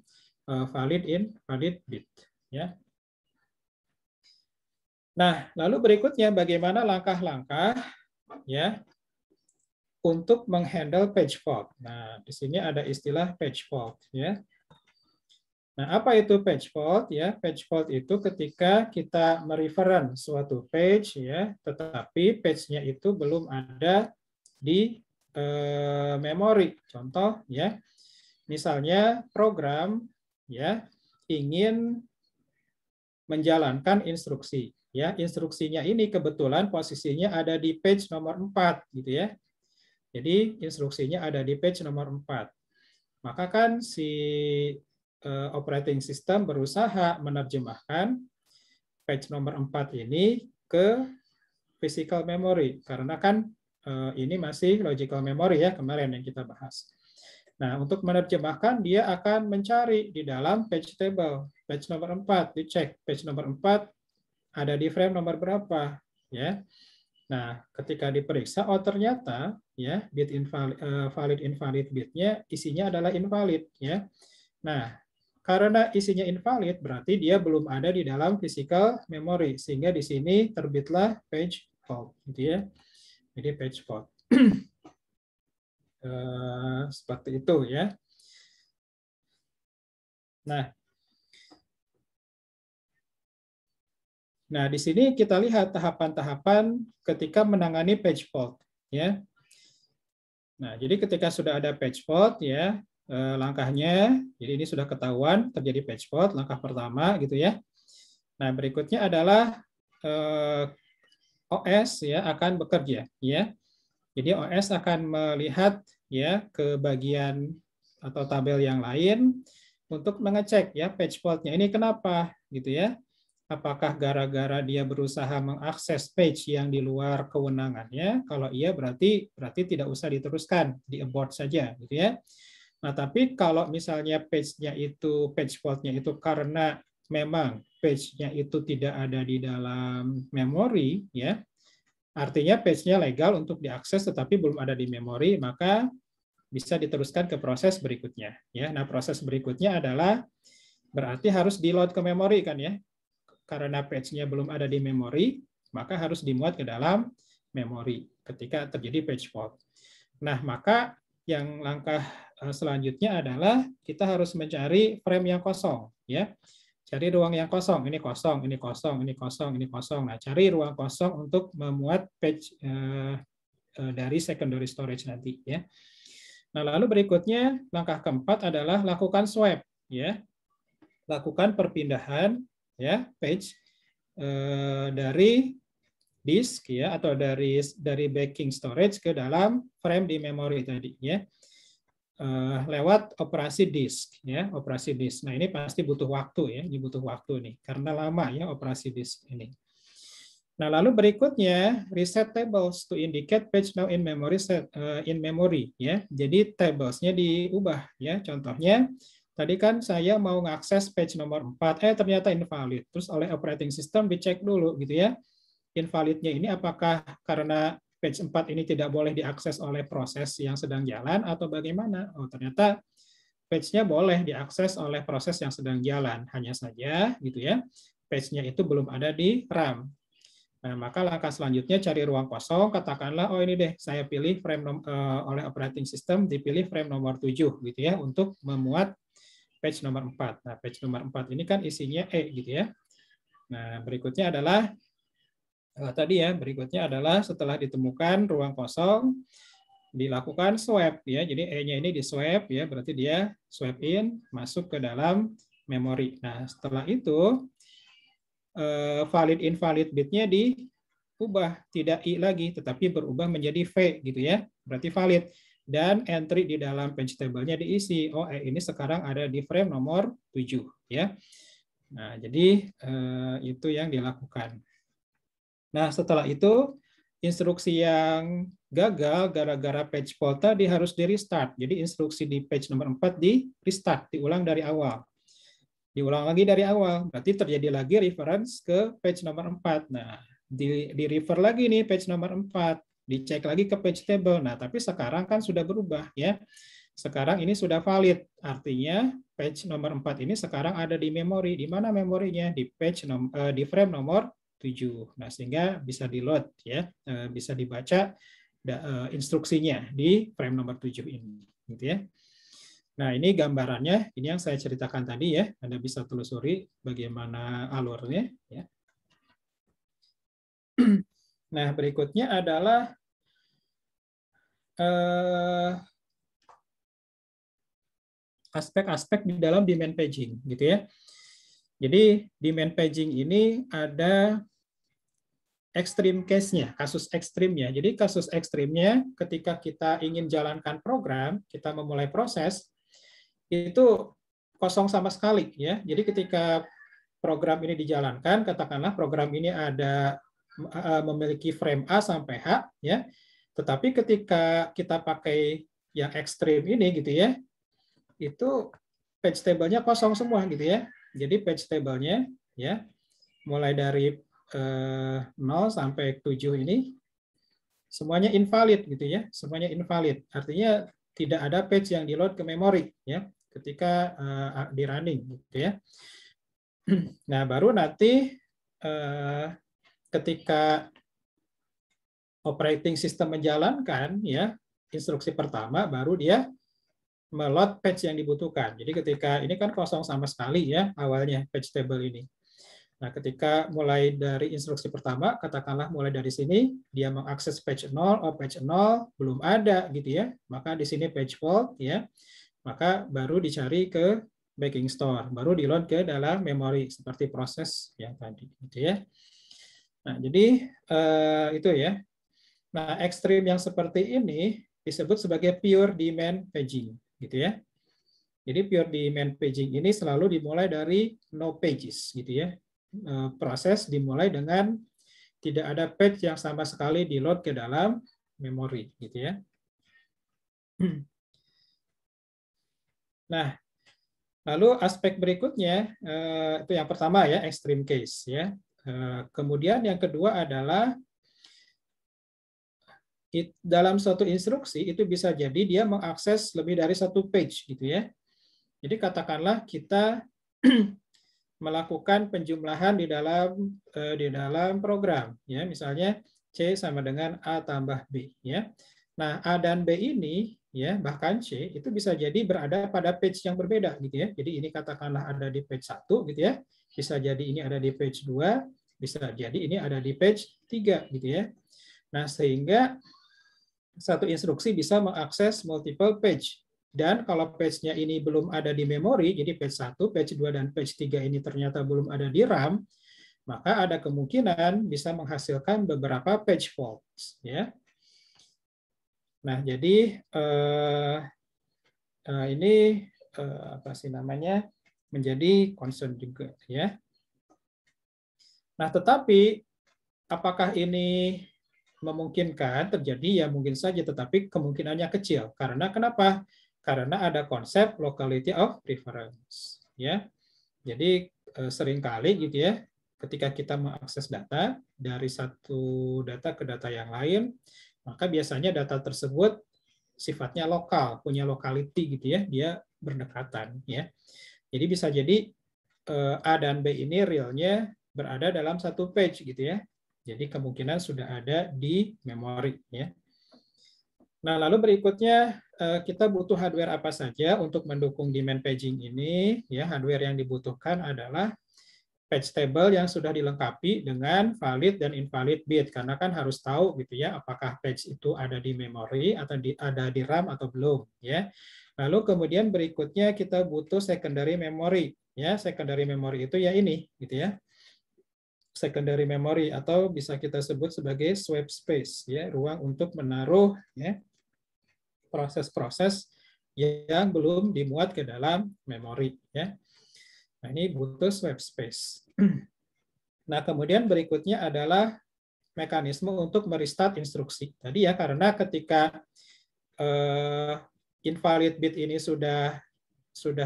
valid invalid bit ya. Nah, lalu berikutnya bagaimana langkah-langkah ya untuk menghandle page fault. Nah, di sini ada istilah page fault ya. Nah, apa itu page fault ya? Page fault itu ketika kita mereference suatu page ya, tetapi page-nya itu belum ada di memori. Contoh ya. Misalnya program ya ingin menjalankan instruksi ya. Instruksinya ini kebetulan posisinya ada di page nomor 4 gitu ya. Jadi instruksinya ada di page nomor 4. Maka kan si operating system berusaha menerjemahkan page nomor 4 ini ke physical memory. Karena kan ini masih logical memory ya, kemarin yang kita bahas. Nah, untuk menerjemahkan, dia akan mencari di dalam page table. Page nomor 4, dicek. Page nomor 4 ada di frame nomor berapa. Ya. Nah, ketika diperiksa, oh ternyata ya bit invalid, valid invalid bitnya isinya adalah invalid ya. Nah, karena isinya invalid berarti dia belum ada di dalam physical memory sehingga di sini terbitlah page fault gitu ya. Jadi page fault. Seperti itu ya. Nah, di sini kita lihat tahapan-tahapan ketika menangani page fault ya. Nah, jadi ketika sudah ada page fault ya, langkahnya, jadi ini sudah ketahuan terjadi page fault, langkah pertama gitu ya. Nah, berikutnya adalah OS ya akan bekerja ya. Jadi OS akan melihat ya ke bagian atau tabel yang lain untuk mengecek ya page fault-nya ini kenapa gitu ya. Apakah gara-gara dia berusaha mengakses page yang di luar kewenangannya? Kalau iya berarti tidak usah diteruskan, di abort saja gitu ya. Nah, tapi kalau misalnya page-nya itu page fault-nya itu karena memang page-nya itu tidak ada di dalam memori ya. Artinya page-nya legal untuk diakses tetapi belum ada di memori, maka bisa diteruskan ke proses berikutnya ya. Nah, proses berikutnya adalah berarti harus di-load ke memori kan ya. Karena page-nya belum ada di memori, maka harus dimuat ke dalam memori ketika terjadi page fault. Nah, maka yang langkah selanjutnya adalah kita harus mencari frame yang kosong, ya. Cari ruang yang kosong, ini kosong, ini kosong, ini kosong, ini kosong. Nah, cari ruang kosong untuk memuat page dari secondary storage nanti, ya. Nah, lalu berikutnya langkah keempat adalah lakukan swap, ya. Lakukan perpindahan ya page dari disk ya atau dari backing storage ke dalam frame di memori tadi ya lewat operasi disk ya operasi disk. Nah ini pasti butuh waktu ya, butuh waktu nih karena lama ya operasi disk ini. Nah lalu berikutnya reset tables to indicate page now in memory in memory ya. Jadi tablesnya diubah ya. Contohnya tadi kan saya mau mengakses page nomor 4, ternyata invalid. Terus oleh operating system dicek dulu gitu ya. Invalidnya ini apakah karena page 4 ini tidak boleh diakses oleh proses yang sedang jalan atau bagaimana? Oh, ternyata page-nya boleh diakses oleh proses yang sedang jalan. Hanya saja gitu ya. Page-nya itu belum ada di RAM. Nah, maka langkah selanjutnya cari ruang kosong, katakanlah oh ini deh saya pilih frame oleh operating system dipilih frame nomor 7 gitu ya untuk memuat page nomor 4. Nah, page nomor 4 ini kan isinya E gitu ya. Nah, berikutnya adalah berikutnya adalah setelah ditemukan ruang kosong dilakukan swap ya. Jadi E-nya ini di swap ya, berarti dia swap in masuk ke dalam memori. Nah, setelah itu valid invalid bitnya diubah, tidak I lagi tetapi berubah menjadi V gitu ya. Berarti valid. Dan entry di dalam page table-nya diisi. Oh, ini sekarang ada di frame nomor 7 ya. Nah, jadi itu yang dilakukan. Nah, setelah itu instruksi yang gagal gara-gara page fault tadi harus di restart. Jadi instruksi di page nomor 4 di restart, diulang dari awal. Diulang lagi dari awal, berarti terjadi lagi reference ke page nomor 4. Nah, di refer lagi nih page nomor 4, dicek lagi ke page table. Nah, tapi sekarang kan sudah berubah ya. Sekarang ini sudah valid, artinya page nomor 4 ini sekarang ada di memori. Di mana memorinya? Di di frame nomor 7. Nah, sehingga bisa di-load ya, bisa dibaca instruksinya di frame nomor 7 ini, gitu ya. Nah, ini gambarannya, ini yang saya ceritakan tadi ya. Anda bisa telusuri bagaimana alurnya ya. Nah, berikutnya adalah aspek-aspek di dalam demand paging, gitu ya. Jadi demand paging ini ada ekstrim case-nya, kasus ekstrimnya. Jadi kasus ekstrimnya ketika kita ingin jalankan program, kita memulai proses, itu kosong sama sekali ya. Jadi ketika program ini dijalankan, katakanlah program ini ada memiliki frame A sampai H ya. Tetapi ketika kita pakai yang ekstrim ini gitu ya, itu page table-nya kosong semua gitu ya. Jadi page table-nya ya mulai dari 0 sampai 7 ini semuanya invalid gitu ya. Semuanya invalid. Artinya tidak ada page yang di-load ke memori ya ketika di running gitu ya. Nah, baru nanti ketika operating system menjalankan ya instruksi pertama, baru dia meload page yang dibutuhkan. Jadi ketika ini kan kosong sama sekali ya awalnya page table ini. Nah, ketika mulai dari instruksi pertama, katakanlah mulai dari sini, dia mengakses page 0, page 0 belum ada gitu ya. Maka di sini page fault ya. Maka baru dicari ke backing store, baru di-load ke dalam memori seperti proses yang tadi gitu ya. Nah, jadi itu ya. Nah, ekstrim yang seperti ini disebut sebagai pure demand paging, gitu ya. Jadi pure demand paging ini selalu dimulai dari no pages, gitu ya. Proses dimulai dengan tidak ada page yang sama sekali di-load ke dalam memori, gitu ya. Nah, lalu aspek berikutnya itu yang pertama ya, extreme case ya. Kemudian yang kedua adalah dalam suatu instruksi itu bisa jadi dia mengakses lebih dari satu page gitu ya. Jadi katakanlah kita melakukan penjumlahan di dalam program ya, misalnya C sama dengan A tambah B ya. Nah, A dan B ini ya, bahkan C itu bisa jadi berada pada page yang berbeda gitu ya. Jadi ini katakanlah ada di page 1 gitu ya. Bisa jadi ini ada di page 2, bisa jadi ini ada di page 3 gitu ya. Nah, sehingga satu instruksi bisa mengakses multiple page. Dan kalau page-nya ini belum ada di memori, jadi page 1, page 2, dan page 3 ini ternyata belum ada di RAM, maka ada kemungkinan bisa menghasilkan beberapa page faults. Ya. Nah, jadi ini apa sih namanya menjadi concern juga. Ya. Nah, tetapi apakah ini memungkinkan terjadi? Ya mungkin saja, tetapi kemungkinannya kecil. Karena kenapa? Karena ada konsep locality of reference. Ya, jadi seringkali gitu ya, ketika kita mengakses data dari satu data ke data yang lain, maka biasanya data tersebut sifatnya lokal, punya locality gitu ya, dia berdekatan. Ya, jadi bisa jadi A dan B ini realnya berada dalam satu page gitu ya. Jadi kemungkinan sudah ada di memori ya. Nah, lalu berikutnya kita butuh hardware apa saja untuk mendukung demand paging ini ya. Hardware yang dibutuhkan adalah page table yang sudah dilengkapi dengan valid dan invalid bit, karena kan harus tahu gitu ya apakah page itu ada di memori atau ada di RAM atau belum ya. Lalu kemudian berikutnya kita butuh secondary memory ya. Secondary memory itu ya ini gitu ya. Secondary memory atau bisa kita sebut sebagai swap space ya, ruang untuk menaruh ya proses-proses yang belum dimuat ke dalam memori ya. Nah, ini butuh swap space. Nah, kemudian berikutnya adalah mekanisme untuk merestart instruksi. Tadi ya, karena ketika invalid bit ini sudah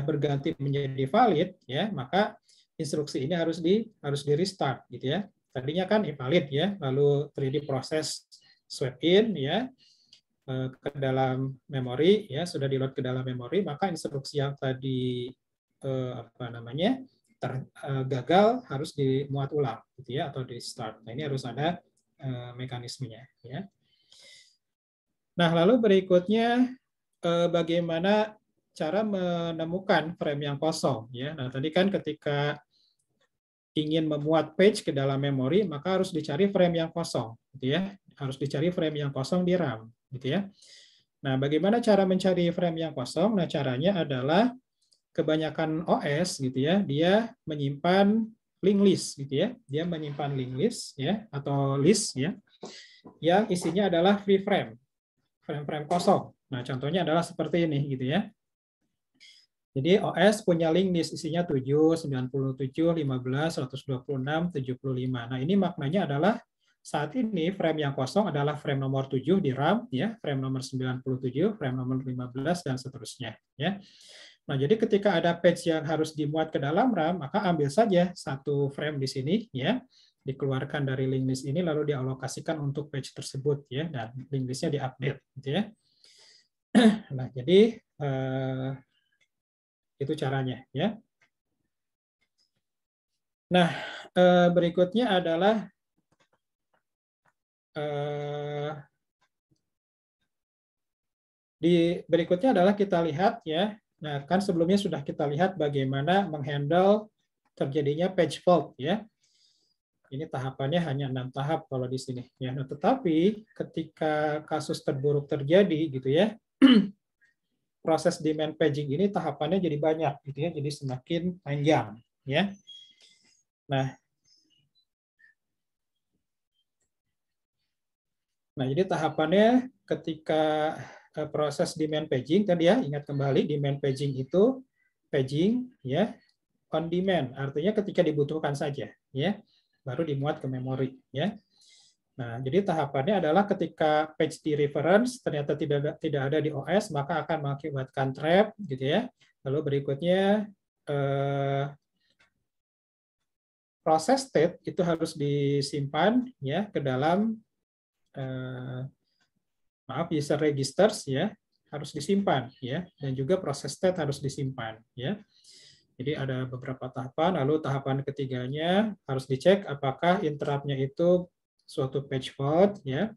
berganti menjadi valid, ya, maka instruksi ini harus di restart, gitu ya. Tadinya kan invalid ya, lalu terjadi proses swap in ya ke dalam memori, ya, sudah di load ke dalam memori, maka instruksi yang tadi gagal harus dimuat ulang, gitu ya, atau di start. Nah, ini harus ada mekanismenya, ya. Nah, lalu berikutnya bagaimana cara menemukan frame yang kosong, ya. Nah, tadi kan ketika ingin memuat page ke dalam memori, maka harus dicari frame yang kosong, gitu ya. Harus dicari frame yang kosong di RAM, gitu ya. Nah, bagaimana cara mencari frame yang kosong? Nah, caranya adalah kebanyakan OS, gitu ya, dia menyimpan linked list, gitu ya. Dia menyimpan linked list, ya, atau list, ya, yang isinya adalah free frame, frame-frame kosong. Nah, contohnya adalah seperti ini, gitu ya. Jadi OS punya link list isinya 7, 97, 15, 126, 75. Nah, ini maknanya adalah saat ini frame yang kosong adalah frame nomor 7 di RAM, ya, frame nomor 97, frame nomor 15, dan seterusnya, ya. Nah, jadi ketika ada page yang harus dimuat ke dalam RAM, maka ambil saja satu frame di sini, ya, dikeluarkan dari link list ini lalu dialokasikan untuk page tersebut, ya, dan link listnya diupdate, gitu ya. Nah, jadi itu caranya, ya. Nah, berikutnya adalah kita lihat, ya. Nah, kan sebelumnya sudah kita lihat bagaimana menghandle terjadinya page fault, ya. Ini tahapannya hanya 6 tahap kalau di sini, ya. Nah, tetapi ketika kasus terburuk terjadi, gitu ya, proses demand paging ini tahapannya jadi banyak, gitu ya, jadi semakin panjang, ya. Nah, jadi tahapannya ketika proses demand paging tadi, ya, ingat kembali demand paging itu paging, ya, on demand, artinya ketika dibutuhkan saja, ya, baru dimuat ke memori, ya. Nah, jadi tahapannya adalah ketika page di reference ternyata tidak ada di OS, maka akan mengakibatkan trap, gitu ya. Lalu berikutnya proses state itu harus disimpan, ya, ke dalam user registers, ya, harus disimpan, ya, dan juga proses state harus disimpan, ya. Jadi ada beberapa tahapan. Lalu tahapan ketiganya harus dicek apakah interrupt-nya itu suatu page fault, ya.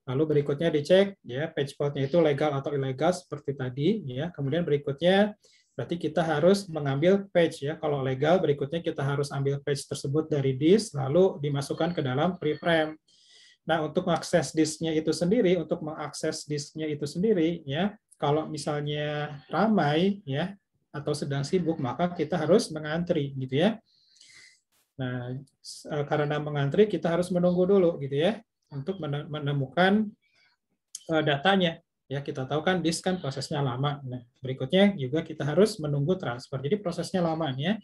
Lalu berikutnya dicek, ya, page fault-nya itu legal atau ilegal seperti tadi, ya. Kemudian berikutnya berarti kita harus mengambil page, ya. Kalau legal berikutnya kita harus ambil page tersebut dari disk lalu dimasukkan ke dalam preframe. Nah, untuk mengakses disknya itu sendiri, ya, kalau misalnya ramai, ya, atau sedang sibuk, maka kita harus mengantri, gitu ya. Nah, karena mengantri kita harus menunggu dulu, gitu ya, untuk menemukan datanya. Ya, kita tahu kan disk kan prosesnya lama. Nah, berikutnya juga kita harus menunggu transfer. Jadi prosesnya lama, ya.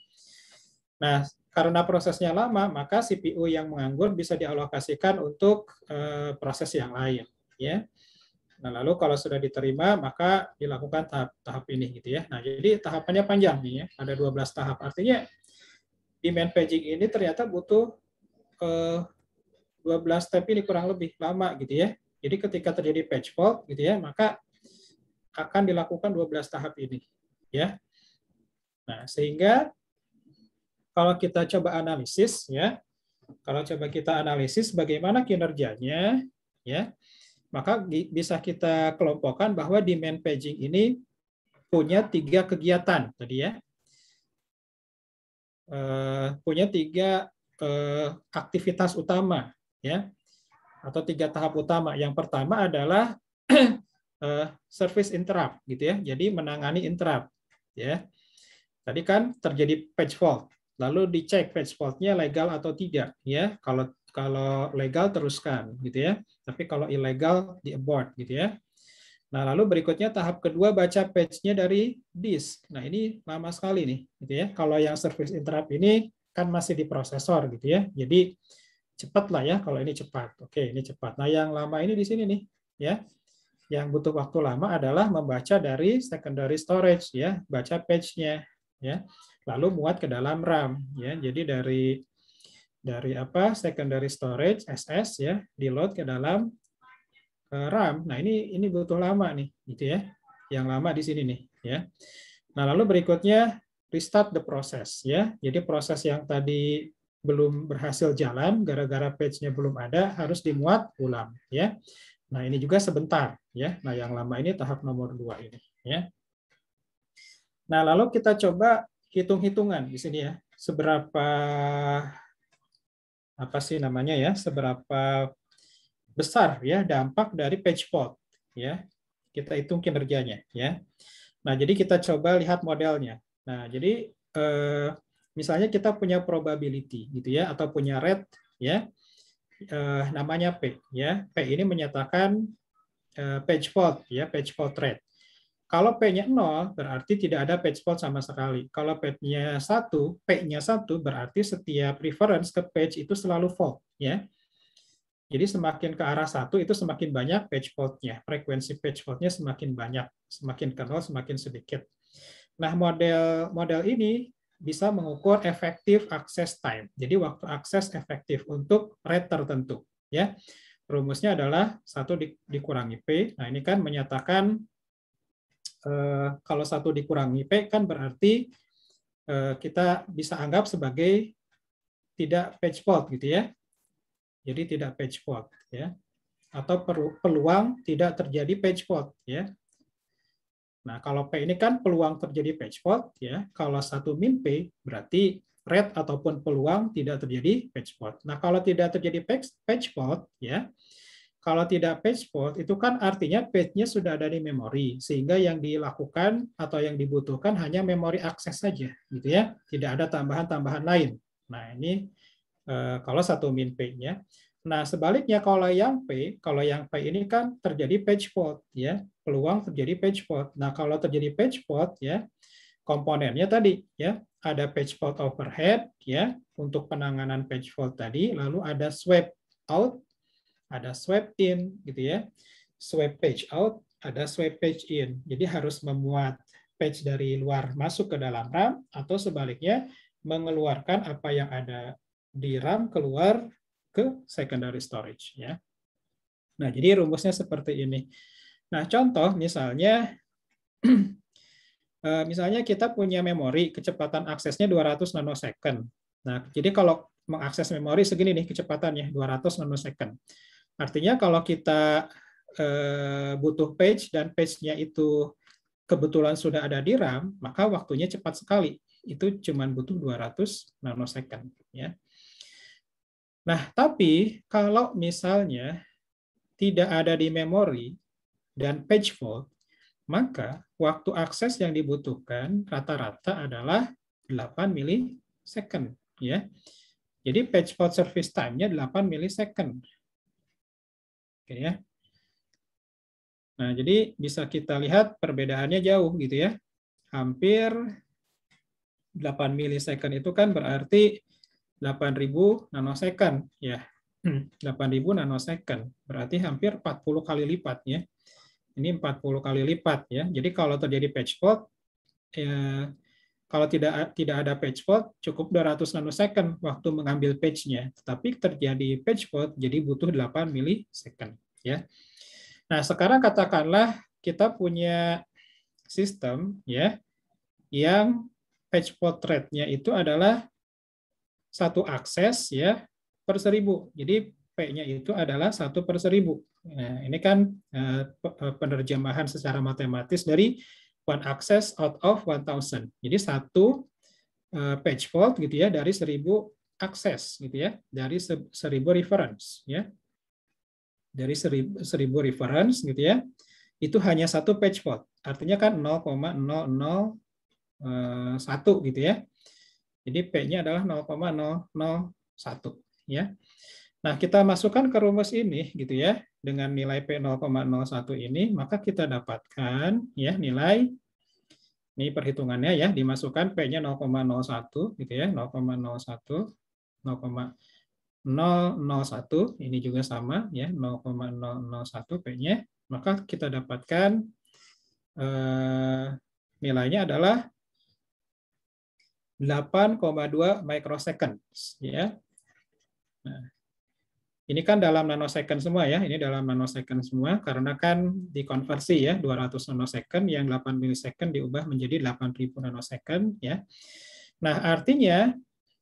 Nah, karena prosesnya lama, maka CPU yang menganggur bisa dialokasikan untuk proses yang lain, ya. Nah, lalu kalau sudah diterima, maka dilakukan tahap ini, gitu ya. Nah, jadi tahapannya panjang nih, ya. Ada 12 tahap. Artinya demand paging ini ternyata butuh 12 step ini kurang lebih lama, gitu ya. Jadi ketika terjadi page fault, gitu ya, maka akan dilakukan 12 tahap ini, ya. Nah, sehingga kalau kita coba analisis, ya, kalau coba kita analisis bagaimana kinerjanya, ya, maka bisa kita kelompokkan bahwa demand paging ini punya 3 kegiatan tadi, ya, punya 3 aktivitas utama, ya, atau 3 tahap utama. Yang pertama adalah service interrupt, gitu ya, jadi menangani interrupt, ya. Tadi kan terjadi page fault, lalu dicek page fault-nya legal atau tidak, ya. Kalau legal teruskan, gitu ya. Tapi kalau ilegal di abort, gitu ya. Nah, lalu berikutnya tahap kedua baca page-nya dari disk. Nah, ini lama sekali nih, gitu ya. Kalau yang service interrupt ini kan masih di prosesor, gitu ya. Jadi cepat lah ya kalau ini cepat. Oke, ini cepat. Nah, yang lama ini di sini nih, ya. Yang butuh waktu lama adalah membaca dari secondary storage, ya, baca page-nya, ya. Lalu muat ke dalam RAM, ya. Jadi dari apa? Secondary storage SS, ya, di load ke dalam RAM. Nah, ini butuh lama nih, gitu ya. Yang lama di sini nih, ya. Nah, lalu berikutnya restart the process, ya. Jadi proses yang tadi belum berhasil jalan gara-gara page-nya belum ada harus dimuat ulang, ya. Nah, ini juga sebentar, ya. Nah, yang lama ini tahap nomor 2 ini, ya. Nah, lalu kita coba hitung-hitungan di sini ya. Seberapa apa sih namanya ya? Seberapa besar ya dampak dari page fault, ya. Kita hitung kinerjanya, ya. Nah, jadi kita coba lihat modelnya. Nah, jadi misalnya kita punya probability gitu ya atau punya rate ya. Namanya P ya. P ini menyatakan page fault ya, page fault rate. Kalau P-nya 0 berarti tidak ada page fault sama sekali. Kalau P-nya 1, P-nya 1 berarti setiap reference ke page itu selalu fault ya. Jadi semakin ke arah 1 itu semakin banyak page fault-nya. Frekuensi page fault-nya semakin banyak, semakin ke 0 semakin sedikit. Nah, model ini bisa mengukur effective access time. Jadi waktu akses efektif untuk rate tertentu ya. Rumusnya adalah 1 dikurangi P. Nah, ini kan menyatakan kalau 1 dikurangi P kan berarti kita bisa anggap sebagai tidak page fault gitu ya. Jadi tidak page fault ya. Atau peluang tidak terjadi page fault ya. Nah, kalau P ini kan peluang terjadi page fault ya. Kalau 1 min P berarti rate ataupun peluang tidak terjadi page fault. Nah, kalau tidak terjadi page fault ya. Kalau tidak page fault, itu kan artinya page-nya sudah ada di memori, sehingga yang dilakukan atau yang dibutuhkan hanya memori akses saja, gitu ya. Tidak ada tambahan-tambahan lain. Nah, ini kalau 1 min P-nya. Nah, sebaliknya kalau yang P ini kan terjadi page fault, ya. Peluang terjadi page fault. Nah, kalau terjadi page fault, ya, komponennya tadi, ya, ada page fault overhead, ya, untuk penanganan page fault tadi, lalu ada swap out, ada swap in gitu ya. Swap page out, ada swap page in. Jadi harus memuat page dari luar masuk ke dalam RAM atau sebaliknya mengeluarkan apa yang ada di RAM keluar ke secondary storage ya. Nah, jadi rumusnya seperti ini. Nah, contoh misalnya misalnya kita punya memori kecepatan aksesnya 200 nanosecond. Nah, jadi kalau mengakses memori segini nih kecepatannya 200 nanosecond. Artinya kalau kita butuh page dan page-nya itu kebetulan sudah ada di RAM, maka waktunya cepat sekali. Itu cuma butuh 200 nanosecond. Ya. Nah, tapi kalau misalnya tidak ada di memori dan page fault, maka waktu akses yang dibutuhkan rata-rata adalah 8 milisecond. Ya. Jadi page fault service time-nya 8 milisecond. Oke ya. Nah, jadi bisa kita lihat perbedaannya jauh gitu ya. Hampir 8 milisecond itu kan berarti 8.000 nanosecond ya. 8.000 nanosecond berarti hampir 40 kali lipat ya. Ini 40 kali lipat ya. Jadi kalau terjadi page fault ya, kalau tidak ada page fault cukup 200 nanosecond waktu mengambil page-nya. Tetapi terjadi page fault jadi butuh 8 milisecond ya. Nah, sekarang katakanlah kita punya sistem ya yang page fault rate-nya itu adalah 1 akses ya per 1000. Jadi P-nya itu adalah 1 per 1000. Nah, ini kan penerjemahan secara matematis dari one access out of 1000. Jadi 1 page fault gitu ya dari 1000 akses gitu ya, dari 1000 reference ya. Dari 1000 reference gitu ya, itu hanya 1 page fault. Artinya kan 0,0001 gitu ya. Jadi P-nya adalah 0,001 ya. Nah, kita masukkan ke rumus ini gitu ya. Dengan nilai P 0,01 ini, maka kita dapatkan ya nilai ini perhitungannya ya, dimasukkan P-nya 0,01 gitu ya, 0,01 0,001, ini juga sama ya, 0,001 P-nya, maka kita dapatkan nilainya adalah 8,2 microsecond ya. Nah, ini kan dalam nanosecond semua ya, ini dalam nanosecond semua karena kan dikonversi ya 200 nanosecond yang 8 milisecond diubah menjadi 8.000 nanosecond ya. Nah, artinya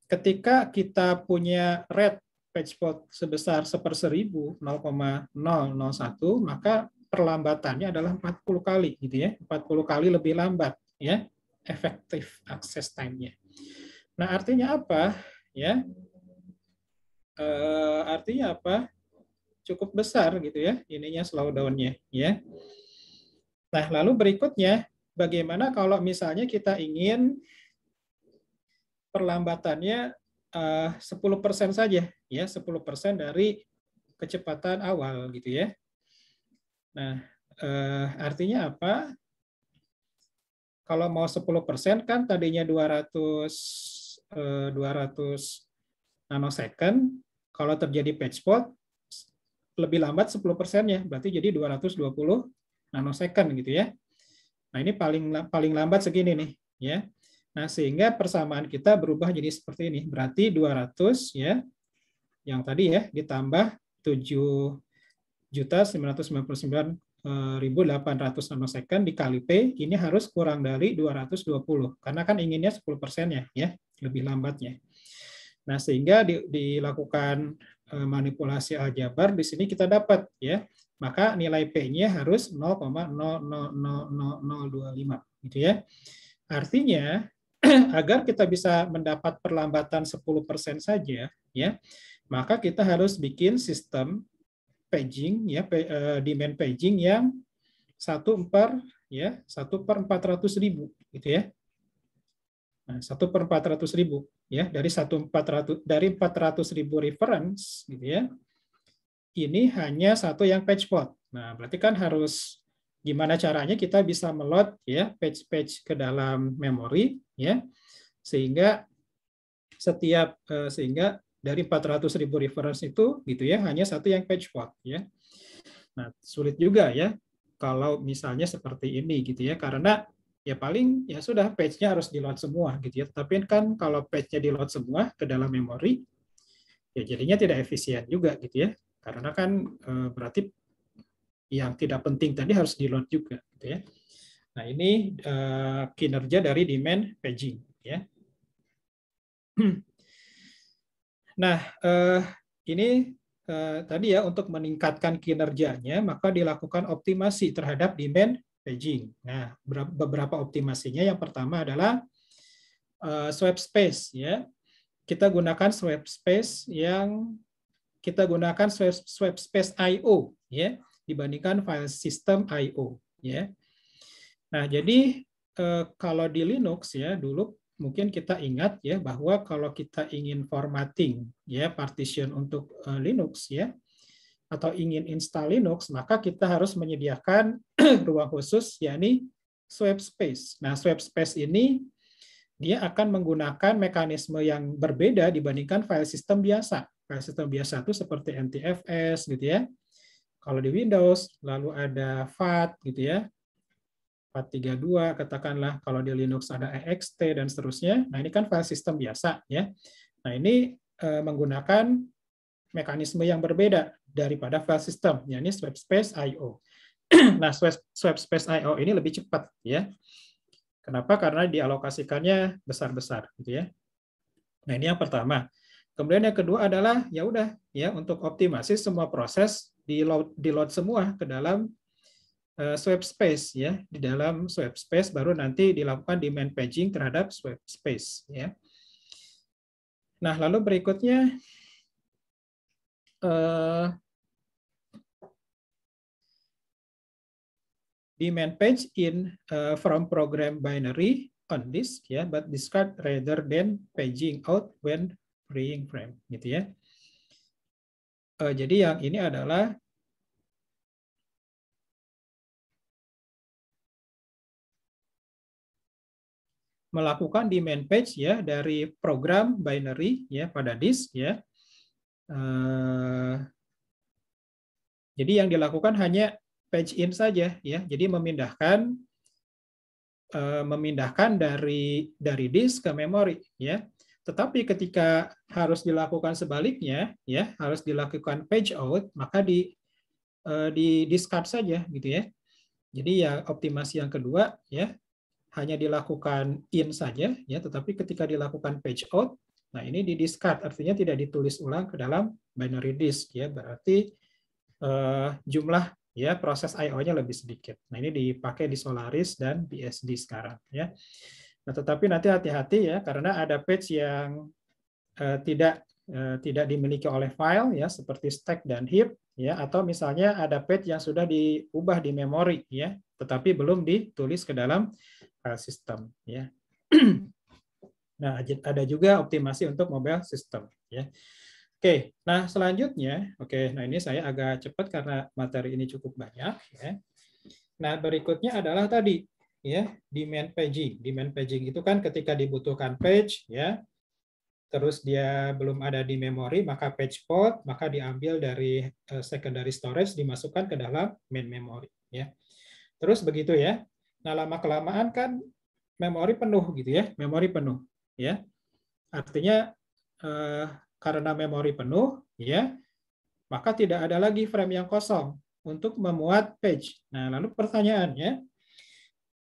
ketika kita punya rate page fault sebesar 1/1000 0,001, maka perlambatannya adalah 40 kali gitu ya, 40 kali lebih lambat ya efektif access time-nya. Nah, artinya apa? Ya, artinya apa? Cukup besar gitu ya, ininya slowdown-nya ya. Nah, lalu berikutnya, bagaimana kalau misalnya kita ingin perlambatannya 10% saja ya, 10% dari kecepatan awal gitu ya. Nah, artinya apa? Kalau mau 10% kan tadinya 200 nanosecond, kalau terjadi page fault lebih lambat 10%-nya, berarti jadi 220 nanosecond gitu ya. Nah, ini paling lambat segini nih ya. Nah, sehingga persamaan kita berubah jadi seperti ini. Berarti 200 ya, yang tadi ya, ditambah 7.999.800 nanosecond dikali P, ini harus kurang dari 220. Karena kan inginnya 10%-nya ya, lebih lambatnya. Nah, sehingga dilakukan manipulasi aljabar, di sini kita dapat ya, maka nilai P-nya harus 0,000025 gitu ya. Artinya agar kita bisa mendapat perlambatan 10% saja ya, maka kita harus bikin sistem paging ya, demand paging yang 1/400.000 gitu ya. Nah, 1/400.000 ya, dari 400.000 reference gitu ya. Ini hanya satu yang page fault. Nah, berarti kan harus gimana caranya kita bisa meload ya page-page ke dalam memori ya, sehingga dari 400.000 reference itu gitu ya hanya satu yang page fault ya. Nah, sulit juga ya kalau misalnya seperti ini gitu ya, karena ya paling ya sudah page-nya harus di-load semua gitu ya. Tapi kan kalau page-nya di-load semua ke dalam memori ya jadinya tidak efisien juga gitu ya. Karena kan berarti yang tidak penting tadi harus di-load juga gitu ya. Nah, ini kinerja dari demand paging ya. Nah, ini tadi ya untuk meningkatkan kinerjanya maka dilakukan optimasi terhadap demand paging. Nah, beberapa optimasinya yang pertama adalah swap space ya. Kita gunakan swap space swap space I/O ya dibandingkan file system I/O ya. Nah, jadi kalau di Linux ya dulu mungkin kita ingat ya bahwa kalau kita ingin formatting ya partition untuk Linux ya atau ingin install Linux maka kita harus menyediakan ruang khusus yakni swap space. Nah, swap space ini dia akan menggunakan mekanisme yang berbeda dibandingkan file system biasa. File system biasa itu seperti NTFS gitu ya. Kalau di Windows lalu ada FAT gitu ya. FAT32 katakanlah, kalau di Linux ada EXT dan seterusnya. Nah, ini kan file system biasa ya. Nah, ini menggunakan mekanisme yang berbeda daripada file system, yakni swap space I/O. Nah, swap space I/O ini lebih cepat ya. Kenapa? Karena dialokasikannya besar-besar gitu ya. Nah, ini yang pertama. Kemudian yang kedua adalah ya udah ya untuk optimasi semua proses di-load semua ke dalam swap space ya. Di dalam swap space baru nanti dilakukan demand paging terhadap swap space ya. Nah, lalu berikutnya demand page in from program binary on disk ya, but discard rather than paging out when freeing frame gitu ya. Jadi yang ini adalah melakukan demand page ya dari program binary ya pada disk ya. Jadi yang dilakukan hanya page in saja, ya. Jadi memindahkan dari disk ke memori, ya. Tetapi ketika harus dilakukan sebaliknya, ya, harus dilakukan page out, maka di discard saja, gitu ya. Jadi ya optimasi yang kedua, ya, hanya dilakukan in saja, ya, tetapi ketika dilakukan page out, nah ini di discard, artinya tidak ditulis ulang ke dalam binary disk, ya, berarti jumlah, ya, proses I/O-nya lebih sedikit. Nah ini dipakai di Solaris dan BSD sekarang, ya. Nah tetapi nanti hati-hati, ya, karena ada page yang tidak dimiliki oleh file, ya, seperti stack dan heap, ya, atau misalnya ada page yang sudah diubah di memori, ya, tetapi belum ditulis ke dalam file system, ya. Nah ada juga optimasi untuk mobile system, ya. Oke, nah selanjutnya, nah ini saya agak cepat karena materi ini cukup banyak, ya. Nah berikutnya adalah tadi, ya, demand paging. Demand paging itu kan ketika dibutuhkan page, ya, terus dia belum ada di memori, maka page port, maka diambil dari secondary storage, dimasukkan ke dalam main memory, ya. Terus begitu, ya. Nah lama kelamaan kan memori penuh, gitu ya, memori penuh, ya. Artinya karena memori penuh, ya, maka tidak ada lagi frame yang kosong untuk memuat page. Nah, lalu pertanyaannya,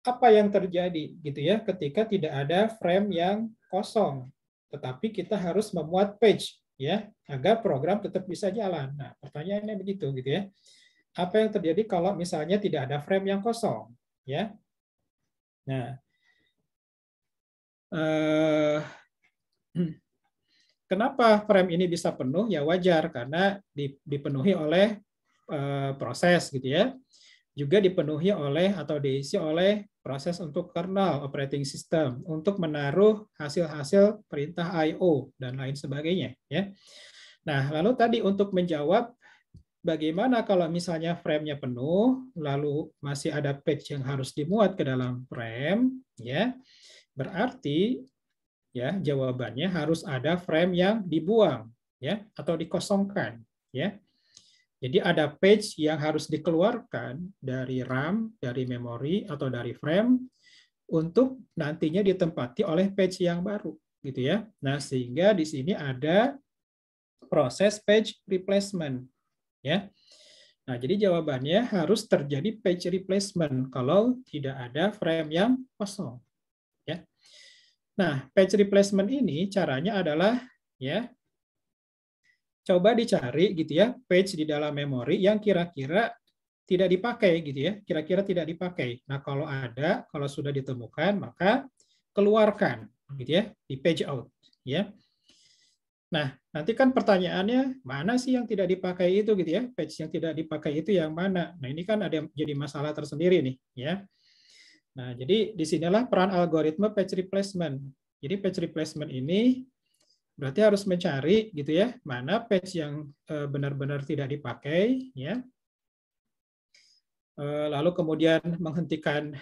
apa yang terjadi, gitu ya, ketika tidak ada frame yang kosong, tetapi kita harus memuat page, ya, agar program tetap bisa jalan. Nah, pertanyaannya begitu, gitu ya. Apa yang terjadi kalau misalnya tidak ada frame yang kosong, ya? Nah, kenapa frame ini bisa penuh? Ya wajar karena dipenuhi oleh proses, gitu ya. Juga dipenuhi oleh atau diisi oleh proses untuk kernel operating system untuk menaruh hasil-hasil perintah I/O dan lain sebagainya, ya. Nah, lalu tadi untuk menjawab bagaimana kalau misalnya frame-nya penuh, lalu masih ada page yang harus dimuat ke dalam frame, ya. Berarti, ya, jawabannya harus ada frame yang dibuang, ya, atau dikosongkan, ya. Jadi ada page yang harus dikeluarkan dari RAM, dari memori atau dari frame untuk nantinya ditempati oleh page yang baru, gitu ya. Nah, sehingga di sini ada proses page replacement, ya. Nah, jadi jawabannya harus terjadi page replacement kalau tidak ada frame yang kosong, ya. Nah, page replacement ini caranya adalah, ya, coba dicari, gitu ya, page di dalam memori yang kira-kira tidak dipakai, gitu ya, kira-kira tidak dipakai. Nah, kalau ada, kalau sudah ditemukan, maka keluarkan, gitu ya, di page out, ya. Nah, nanti kan pertanyaannya, mana sih yang tidak dipakai itu, gitu ya, page yang tidak dipakai itu yang mana? Nah, ini kan ada jadi masalah tersendiri nih, ya. Nah, jadi disinilah peran algoritma page replacement. Jadi page replacement ini berarti harus mencari, gitu ya, mana page yang benar-benar tidak dipakai, ya. Lalu kemudian menghentikan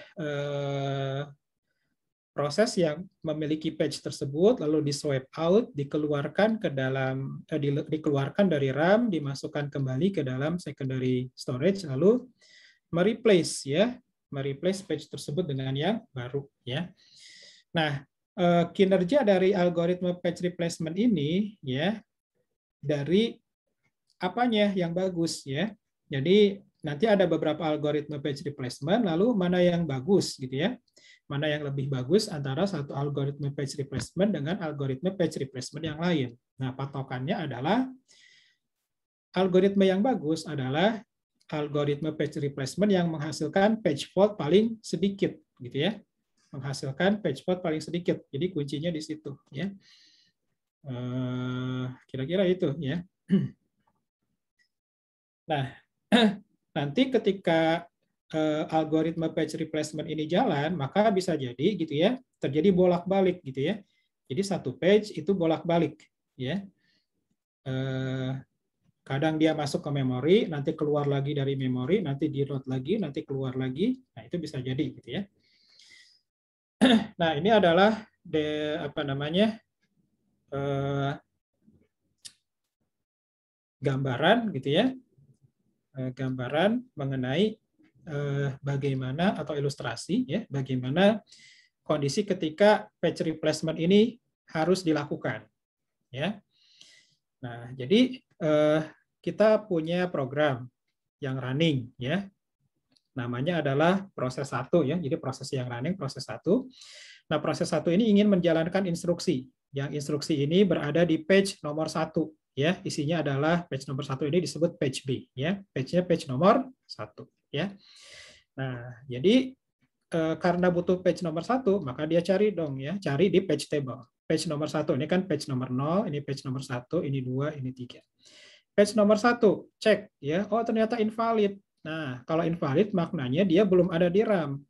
proses yang memiliki page tersebut, lalu di swipe out, dikeluarkan ke dalam dikeluarkan dari RAM, dimasukkan kembali ke dalam secondary storage, lalu mereplace, ya, mereplace page tersebut dengan yang baru, ya. Nah, kinerja dari algoritma page replacement ini, ya, dari apanya yang bagus, ya. Jadi nanti ada beberapa algoritma page replacement, lalu mana yang bagus, gitu ya. Mana yang lebih bagus antara satu algoritma page replacement dengan algoritma page replacement yang lain. Nah, patokannya adalah algoritma yang bagus adalah algoritma page replacement yang menghasilkan page fault paling sedikit, gitu ya. Menghasilkan page fault paling sedikit. Jadi kuncinya di situ, ya. Kira-kira itu, ya. Nah, nanti ketika algoritma page replacement ini jalan, maka bisa jadi, gitu ya, terjadi bolak-balik, gitu ya. Jadi satu page itu bolak-balik, ya. Kadang dia masuk ke memori, nanti keluar lagi dari memori, nanti di-load lagi, nanti keluar lagi. Nah, itu bisa jadi, gitu ya. Nah, ini adalah apa namanya? gambaran gitu ya, gambaran mengenai bagaimana atau ilustrasi ya, bagaimana kondisi ketika page replacement ini harus dilakukan ya. Nah, jadi kita punya program yang running ya. Namanya adalah proses 1 ya. Jadi proses yang running proses 1. Nah, proses 1 ini ingin menjalankan instruksi. Yang instruksi ini berada di page nomor 1 ya. Isinya adalah page nomor 1 ini disebut page B ya. Page-nya page nomor 1 ya. Nah, jadi karena butuh page nomor 1, maka dia cari dong ya, cari di page table. Page nomor 1 ini kan page nomor 0, ini page nomor 1, ini 2, ini 3. Page nomor 1, cek ya. Oh, ternyata invalid. Nah, kalau invalid maknanya dia belum ada di RAM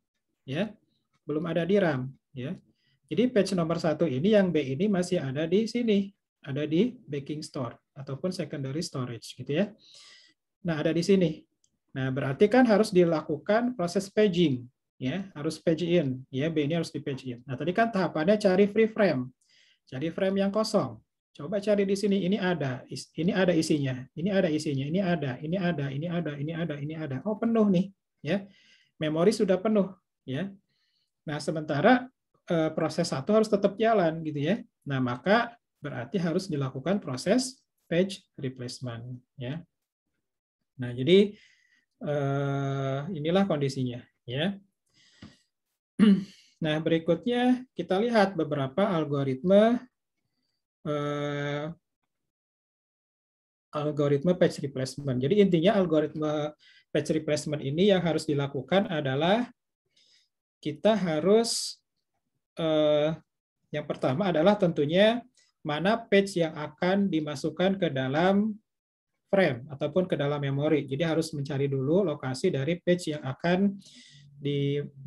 ya. Belum ada di RAM ya. Jadi page nomor 1 ini yang B ini masih ada di sini, ada di backing store ataupun secondary storage gitu ya. Nah, ada di sini. Nah, berarti kan harus dilakukan proses paging ya, harus page in ya, B ini harus di page in. Nah, tadi kan tahapannya cari free frame. Cari frame yang kosong. Coba cari di sini, ini ada isinya, ini ada isinya, ini ada, ini ada, ini ada, ini ada, ini ada. Oh, penuh nih, ya. Memori sudah penuh, ya. Nah, sementara proses 1 harus tetap jalan gitu ya. Nah, maka berarti harus dilakukan proses page replacement, ya. Nah, jadi inilah kondisinya, ya. Nah, berikutnya kita lihat beberapa algoritma page replacement. Jadi intinya algoritma page replacement ini yang harus dilakukan adalah kita harus yang pertama adalah tentunya mana page yang akan dimasukkan ke dalam frame ataupun ke dalam memori. Jadi harus mencari dulu lokasi dari page yang akan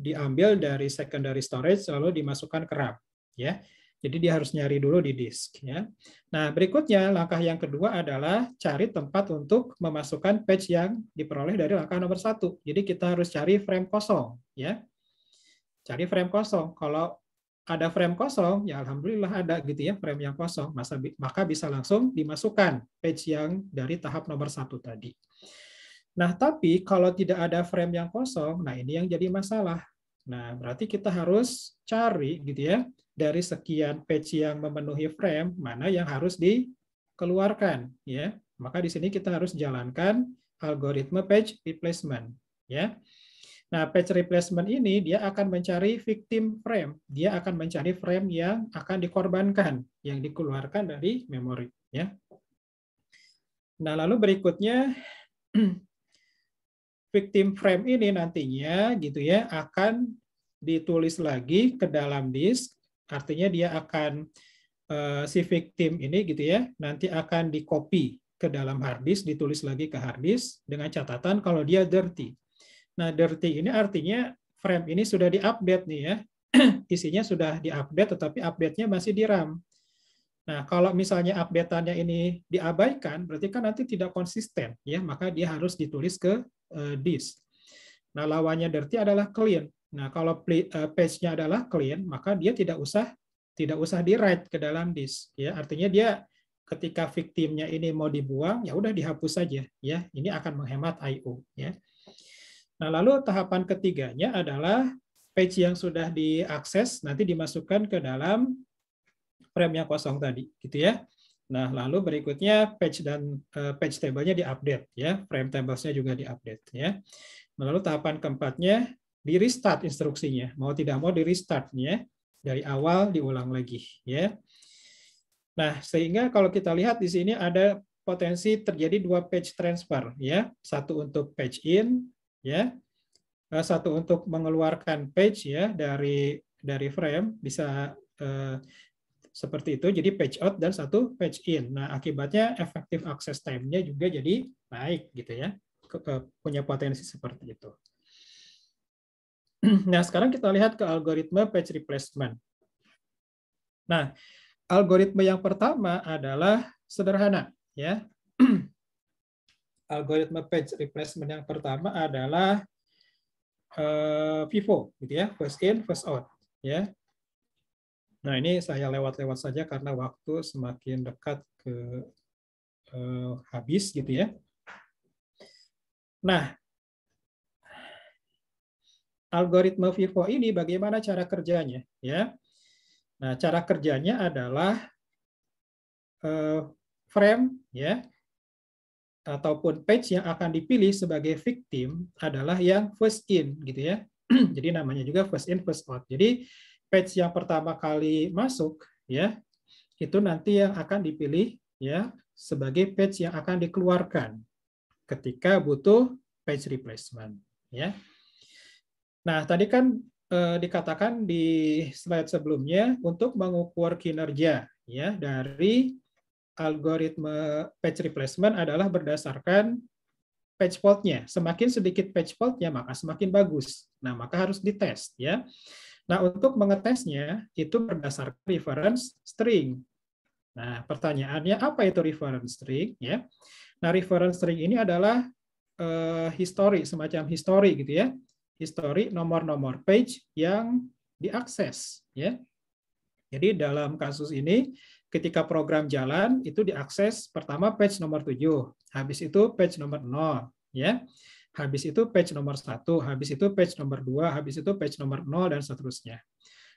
diambil dari secondary storage lalu dimasukkan ke RAM, ya. Jadi dia harus nyari dulu di disk, ya. Nah, berikutnya langkah yang kedua adalah cari tempat untuk memasukkan page yang diperoleh dari langkah nomor 1. Jadi kita harus cari frame kosong, ya. Cari frame kosong. Kalau ada frame kosong, ya alhamdulillah ada gitu ya frame yang kosong, maka bisa langsung dimasukkan page yang dari tahap nomor 1 tadi. Nah, tapi kalau tidak ada frame yang kosong, nah ini yang jadi masalah. Nah, berarti kita harus cari gitu ya, dari sekian page yang memenuhi frame, mana yang harus dikeluarkan. Ya. Maka di sini kita harus jalankan algoritma page replacement. Ya. Nah, page replacement ini dia akan mencari victim frame. Dia akan mencari frame yang akan dikorbankan, yang dikeluarkan dari memori. Ya. Nah, lalu berikutnya, victim frame ini nantinya gitu ya akan ditulis lagi ke dalam disk, artinya dia akan si victim ini gitu ya nanti akan di-copy ke dalam hard disk, ditulis lagi ke hard disk dengan catatan kalau dia dirty. Nah, dirty ini artinya frame ini sudah diupdate nih ya, isinya sudah diupdate tetapi update-nya masih di RAM. Nah, kalau misalnya update-annya ini diabaikan, berarti kan nanti tidak konsisten, ya. Maka dia harus ditulis ke disk. Nah, lawannya dirty adalah clean. Nah, kalau page-nya adalah clean, maka dia tidak usah di-write ke dalam disk, ya. Artinya dia ketika victimnya ini mau dibuang, ya udah dihapus saja, ya. Ini akan menghemat I/O, ya. Nah, lalu tahapan ketiganya adalah page yang sudah diakses nanti dimasukkan ke dalam frame yang kosong tadi, gitu ya. Nah, lalu berikutnya page dan page table-nya diupdate, ya. Frame tables-nya juga diupdate, ya. Lalu tahapan keempatnya di restart instruksinya, mau tidak mau di restart, ya. Dari awal diulang lagi, ya. Nah, sehingga kalau kita lihat di sini ada potensi terjadi 2 page transfer, ya. Satu untuk page in, ya. Satu untuk mengeluarkan page ya dari frame bisa seperti itu, jadi page out dan satu page in. Nah, akibatnya effective access time-nya juga jadi naik gitu ya, punya potensi seperti itu. Nah, sekarang kita lihat ke algoritma page replacement. Nah, algoritma yang pertama adalah sederhana ya. Algoritma page replacement yang pertama adalah FIFO gitu ya, first in first out ya. Nah, ini saya lewat-lewat saja karena waktu semakin dekat ke habis gitu ya. Nah, algoritma FIFO ini bagaimana cara kerjanya ya? Nah, cara kerjanya adalah frame ya ataupun page yang akan dipilih sebagai victim adalah yang first in gitu ya. Jadi namanya juga first in first out. Jadi page yang pertama kali masuk ya itu nanti yang akan dipilih ya sebagai page yang akan dikeluarkan ketika butuh page replacement ya. Nah, tadi kan dikatakan di slide sebelumnya untuk mengukur kinerja ya dari algoritma page replacement adalah berdasarkan page fault-nya. Semakin sedikit page fault-nya, maka semakin bagus. Nah, maka harus dites ya. Nah, untuk mengetesnya itu berdasarkan reference string. Nah, pertanyaannya apa itu reference string ya? Nah, reference string ini adalah history, semacam history gitu ya. History nomor-nomor page yang diakses ya. Jadi dalam kasus ini ketika program jalan itu diakses pertama page nomor 7, habis itu page nomor 0 ya. Habis itu page nomor 1, habis itu page nomor 2, habis itu page nomor 0 dan seterusnya.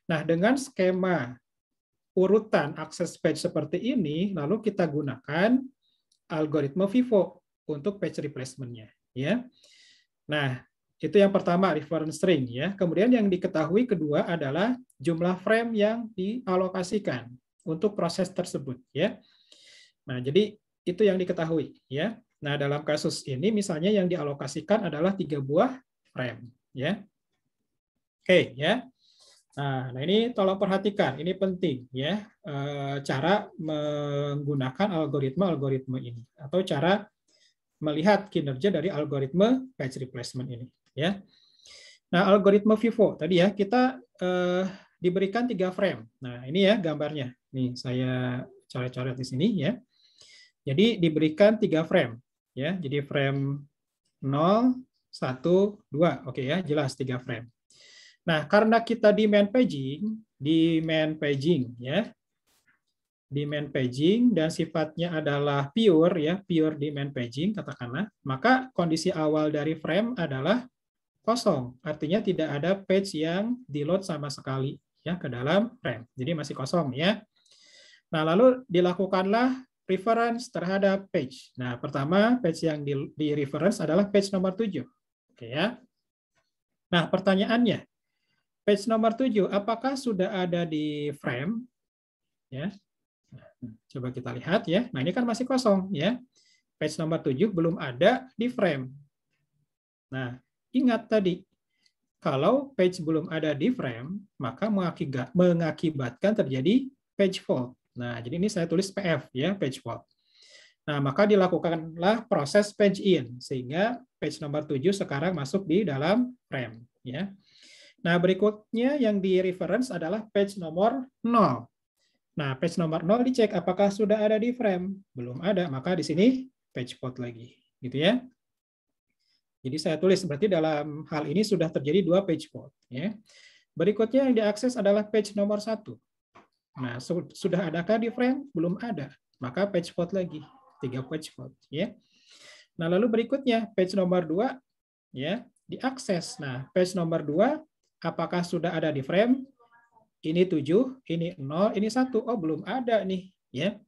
Nah, dengan skema urutan akses page seperti ini lalu kita gunakan algoritma FIFO untuk page replacement-nya ya. Nah, itu yang pertama, reference string ya. Kemudian yang diketahui kedua adalah jumlah frame yang dialokasikan untuk proses tersebut ya. Nah, jadi itu yang diketahui ya. Nah, dalam kasus ini misalnya yang dialokasikan adalah 3 buah frame ya. Oke ya. Nah, ini tolong perhatikan, ini penting ya. Cara menggunakan algoritma ini atau cara melihat kinerja dari algoritma page replacement ini ya. Nah, algoritma FIFO tadi ya kita diberikan 3 frame. Nah, ini ya gambarnya. Nih saya coret-coret di sini ya. Jadi diberikan 3 frame ya. Jadi frame 0, 1, 2. Oke ya, jelas 3 frame. Nah, karena kita di main paging ya. Di main paging dan sifatnya adalah pure ya, pure di main paging katakanlah, maka kondisi awal dari frame adalah kosong, artinya tidak ada page yang di-load sama sekali ya ke dalam frame. Jadi masih kosong ya. Nah, lalu dilakukanlah reference terhadap page. Nah, pertama page yang di reference adalah page nomor 7. Oke ya. Nah, pertanyaannya, page nomor 7 apakah sudah ada di frame? Ya. Coba kita lihat ya. Nah, ini kan masih kosong ya. Page nomor 7 belum ada di frame. Nah, ingat tadi, kalau page belum ada di frame, maka mengakibatkan terjadi page fault. Nah, jadi ini saya tulis PF ya, page fault. Nah, maka dilakukanlah proses page in sehingga page nomor 7 sekarang masuk di dalam frame ya. Nah, berikutnya yang di reference adalah page nomor 0. Nah, page nomor 0 dicek apakah sudah ada di frame. Belum ada, maka di sini page fault lagi. Gitu ya. Jadi saya tulis berarti dalam hal ini sudah terjadi 2 page fault. Ya. Berikutnya yang diakses adalah page nomor 1. Nah, sudah adakah di frame? Belum ada. Maka page fault lagi. 3 page fault. Ya. Nah, lalu berikutnya page nomor 2 ya, diakses. Nah, page nomor 2 apakah sudah ada di frame? Ini 7, ini 0, ini 1. Oh, belum ada nih. Ya.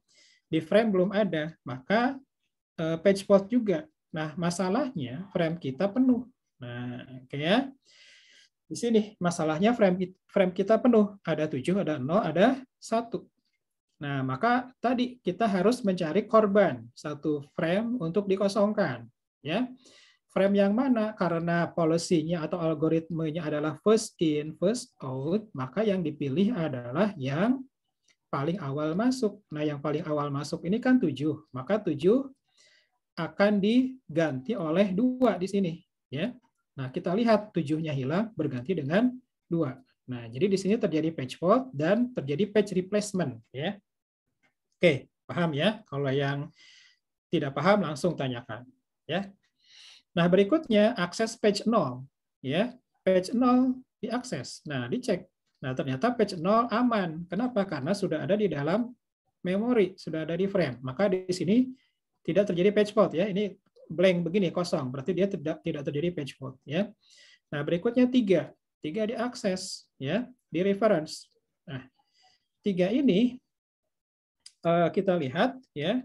Di frame belum ada. Maka page fault juga. Nah, masalahnya frame kita penuh. Nah, kayak di sini masalahnya frame kita penuh. Ada 7, ada 0, ada 1. Nah, maka tadi kita harus mencari korban. 1 frame untuk dikosongkan. Ya. Frame yang mana? Karena policy-nya atau algoritmenya adalah first in, first out, maka yang dipilih adalah yang paling awal masuk. Nah, yang paling awal masuk ini kan 7. Maka 7 akan diganti oleh 2 di sini. Ya. Nah, kita lihat 7-nya hilang berganti dengan 2. Nah, jadi di sini terjadi page fault dan terjadi page replacement. Ya. Oke, paham ya? Kalau yang tidak paham langsung tanyakan. Ya. Nah, berikutnya akses page 0. Ya, page 0 diakses. Nah, dicek. Nah, ternyata page 0 aman. Kenapa? Karena sudah ada di dalam memori, sudah ada di frame. Maka di sini tidak terjadi page fault ya. Ini blank begini, kosong, berarti dia tidak terjadi page fault ya. Nah, berikutnya 3 diakses ya, di reference. Nah, 3 ini kita lihat ya,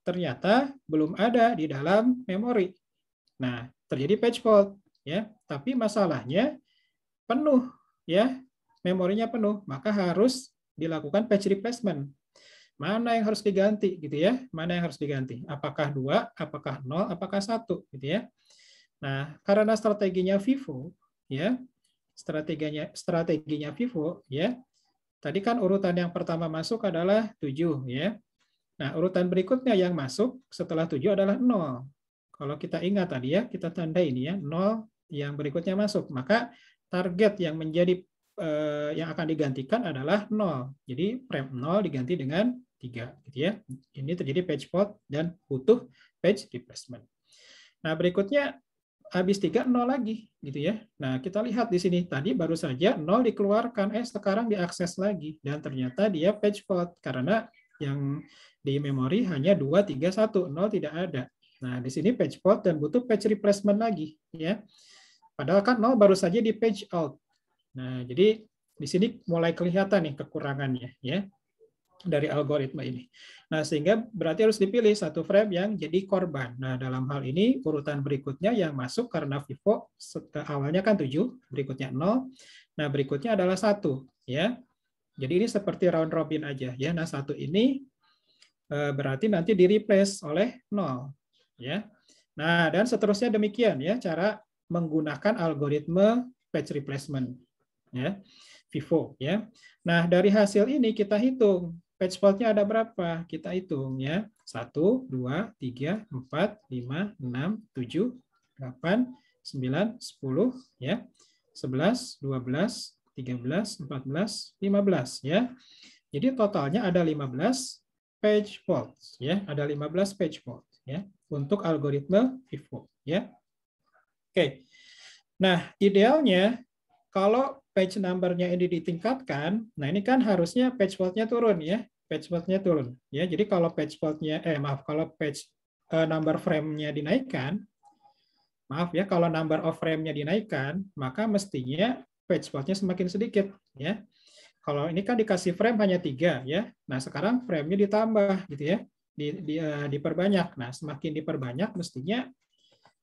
ternyata belum ada di dalam memori. Nah, terjadi page fault ya, tapi masalahnya penuh ya, memorinya penuh, maka harus dilakukan page replacement. Mana yang harus diganti gitu ya? Mana yang harus diganti? Apakah 2, apakah 0, apakah 1 gitu ya. Nah, karena strateginya Vivo ya, strateginya Vivo ya. Tadi kan urutan yang pertama masuk adalah 7 ya. Nah, urutan berikutnya yang masuk setelah 7 adalah 0. Kalau kita ingat tadi ya, kita tandai ini ya, 0 yang berikutnya masuk. Maka target yang menjadi yang akan digantikan adalah 0. Jadi frame 0 diganti dengan 3 gitu ya. Ini terjadi page fault dan butuh page replacement. Nah, berikutnya habis 3 0 lagi gitu ya. Nah, kita lihat di sini tadi baru saja 0 dikeluarkan, sekarang diakses lagi dan ternyata dia page fault karena yang di memori hanya 2 3 1, 0 tidak ada. Nah, di sini page fault dan butuh page replacement lagi ya. Padahal kan 0 baru saja di page out. Nah, jadi di sini mulai kelihatan nih kekurangannya ya dari algoritma ini. Nah, sehingga berarti harus dipilih satu frame yang jadi korban. Nah, dalam hal ini urutan berikutnya yang masuk karena Vivo awalnya kan 7, berikutnya 0. Nah, berikutnya adalah 1 ya. Jadi ini seperti round robin aja ya. Nah, 1 ini berarti nanti di replace oleh 0 ya. Nah, dan seterusnya demikian ya cara menggunakan algoritma page replacement ya, Vivo ya. Nah, dari hasil ini kita hitung page fault-nya ada berapa? Kita hitung ya. 1 2 3 4 5 6 7 8 9 10 ya. 11 12 13 14 15 ya. Jadi totalnya ada 15 page faults ya, ada 15 page fault ya untuk algoritma Vivo ya. Oke. Nah, idealnya kalau page number-nya ini ditingkatkan, nah ini kan harusnya page fault-nya turun ya, page fault-nya turun ya. Jadi kalau page fault-nya kalau page number frame-nya dinaikkan, kalau number of frame-nya dinaikkan, maka mestinya page fault-nya semakin sedikit ya. Kalau ini kan dikasih frame hanya 3 ya. Nah, sekarang frame-nya ditambah gitu ya. Diperbanyak. Nah, semakin diperbanyak mestinya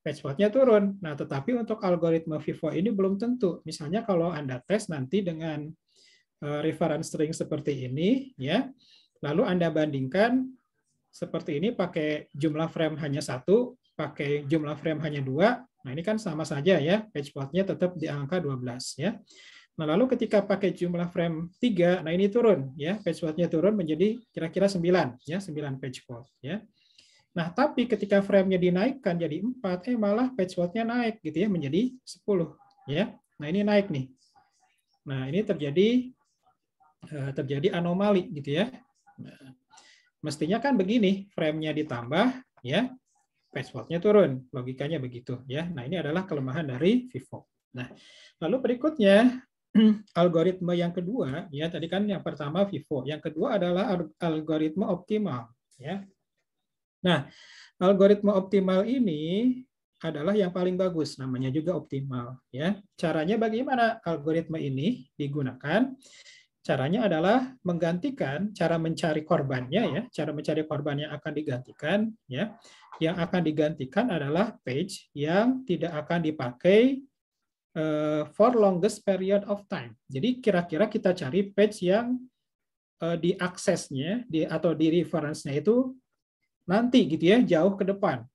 page fault-nya turun. Nah, tetapi untuk algoritma Vivo ini belum tentu. Misalnya kalau Anda tes nanti dengan reference string seperti ini ya. Lalu Anda bandingkan seperti ini pakai jumlah frame hanya 1, pakai jumlah frame hanya 2. Nah, ini kan sama saja ya. Page fault-nya tetap di angka 12 ya. Nah, lalu ketika pakai jumlah frame 3, nah ini turun ya, page fault-nya turun menjadi kira-kira 9 ya, 9 page fault ya. Nah, tapi ketika frame-nya dinaikkan jadi 4, malah page fault-nya naik gitu ya menjadi 10 ya. Nah, ini naik nih. Nah, ini terjadi anomali gitu ya. Nah, mestinya kan begini, frame-nya ditambah ya, page fault-nya turun. Logikanya begitu ya. Nah, ini adalah kelemahan dari Vivo. Nah, lalu berikutnya algoritma yang kedua ya, tadi kan yang pertama Vivo, yang kedua adalah algoritma optimal ya. Nah, algoritma optimal ini adalah yang paling bagus, namanya juga optimal ya. Caranya bagaimana algoritma ini digunakan? Caranya adalah menggantikan cara mencari korbannya ya, cara mencari korban yang akan digantikan ya. Yang akan digantikan adalah page yang tidak akan dipakai for longest period of time. Jadi kira-kira kita cari page yang diaksesnya atau di reference-nya itu nanti gitu ya, jauh ke depan,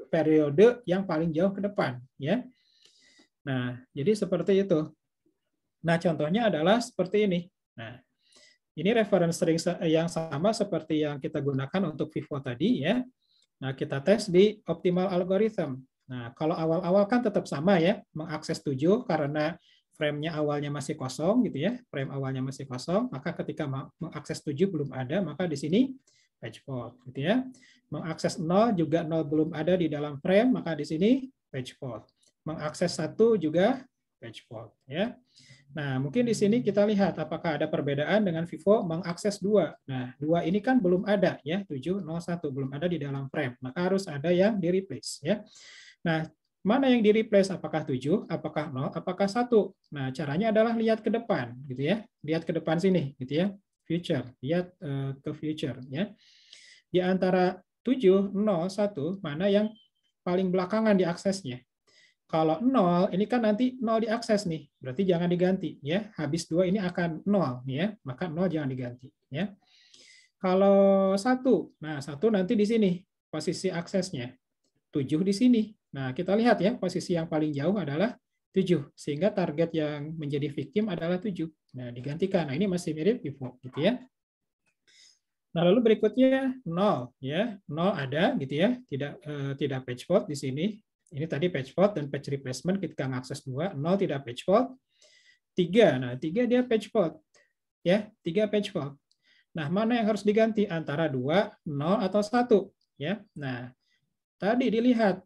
periode yang paling jauh ke depan ya. Nah, jadi seperti itu. Nah, contohnya adalah seperti ini. Nah, ini reference string yang sama seperti yang kita gunakan untuk Vivo tadi ya. Nah, kita tes di optimal algorithm. Nah, kalau awal-awal kan tetap sama ya, mengakses 7 karena frame-nya awalnya masih kosong gitu ya, frame awalnya masih kosong, maka ketika mengakses 7 belum ada, maka di sini page fault gitu ya. Mengakses 0 juga 0 belum ada di dalam frame, maka di sini page fault. Mengakses 1 juga page fault ya. Nah, mungkin di sini kita lihat apakah ada perbedaan dengan Vivo mengakses 2. Nah, 2 ini kan belum ada ya, 701 belum ada di dalam frame. Maka harus ada yang di-replace ya. Nah, mana yang di-replace? Apakah 7, apakah 0, apakah 1? Nah, caranya adalah lihat ke depan gitu ya. Lihat ke depan sini gitu ya. Future, lihat ke future ya. Di antara 7, 0, 1, mana yang paling belakangan diaksesnya? Kalau 0, ini kan nanti 0 diakses nih, berarti jangan diganti ya. Habis 2 ini akan 0 ya, maka 0 jangan diganti ya. Kalau 1, nah 1 nanti di sini posisi aksesnya. 7 di sini. Nah, kita lihat ya, posisi yang paling jauh adalah 7, sehingga target yang menjadi victim adalah 7. Nah, digantikan. Nah, ini masih mirip Vivo gitu ya. Nah, lalu berikutnya 0 ya. 0 ada gitu ya, tidak page fault di sini. Ini tadi page fault dan page replacement kita ngakses 2, 0 tidak page fault. 3, nah 3 dia page fault. Ya, 3 page fault. Nah, mana yang harus diganti antara 2, 0 atau 1 ya. Nah, tadi dilihat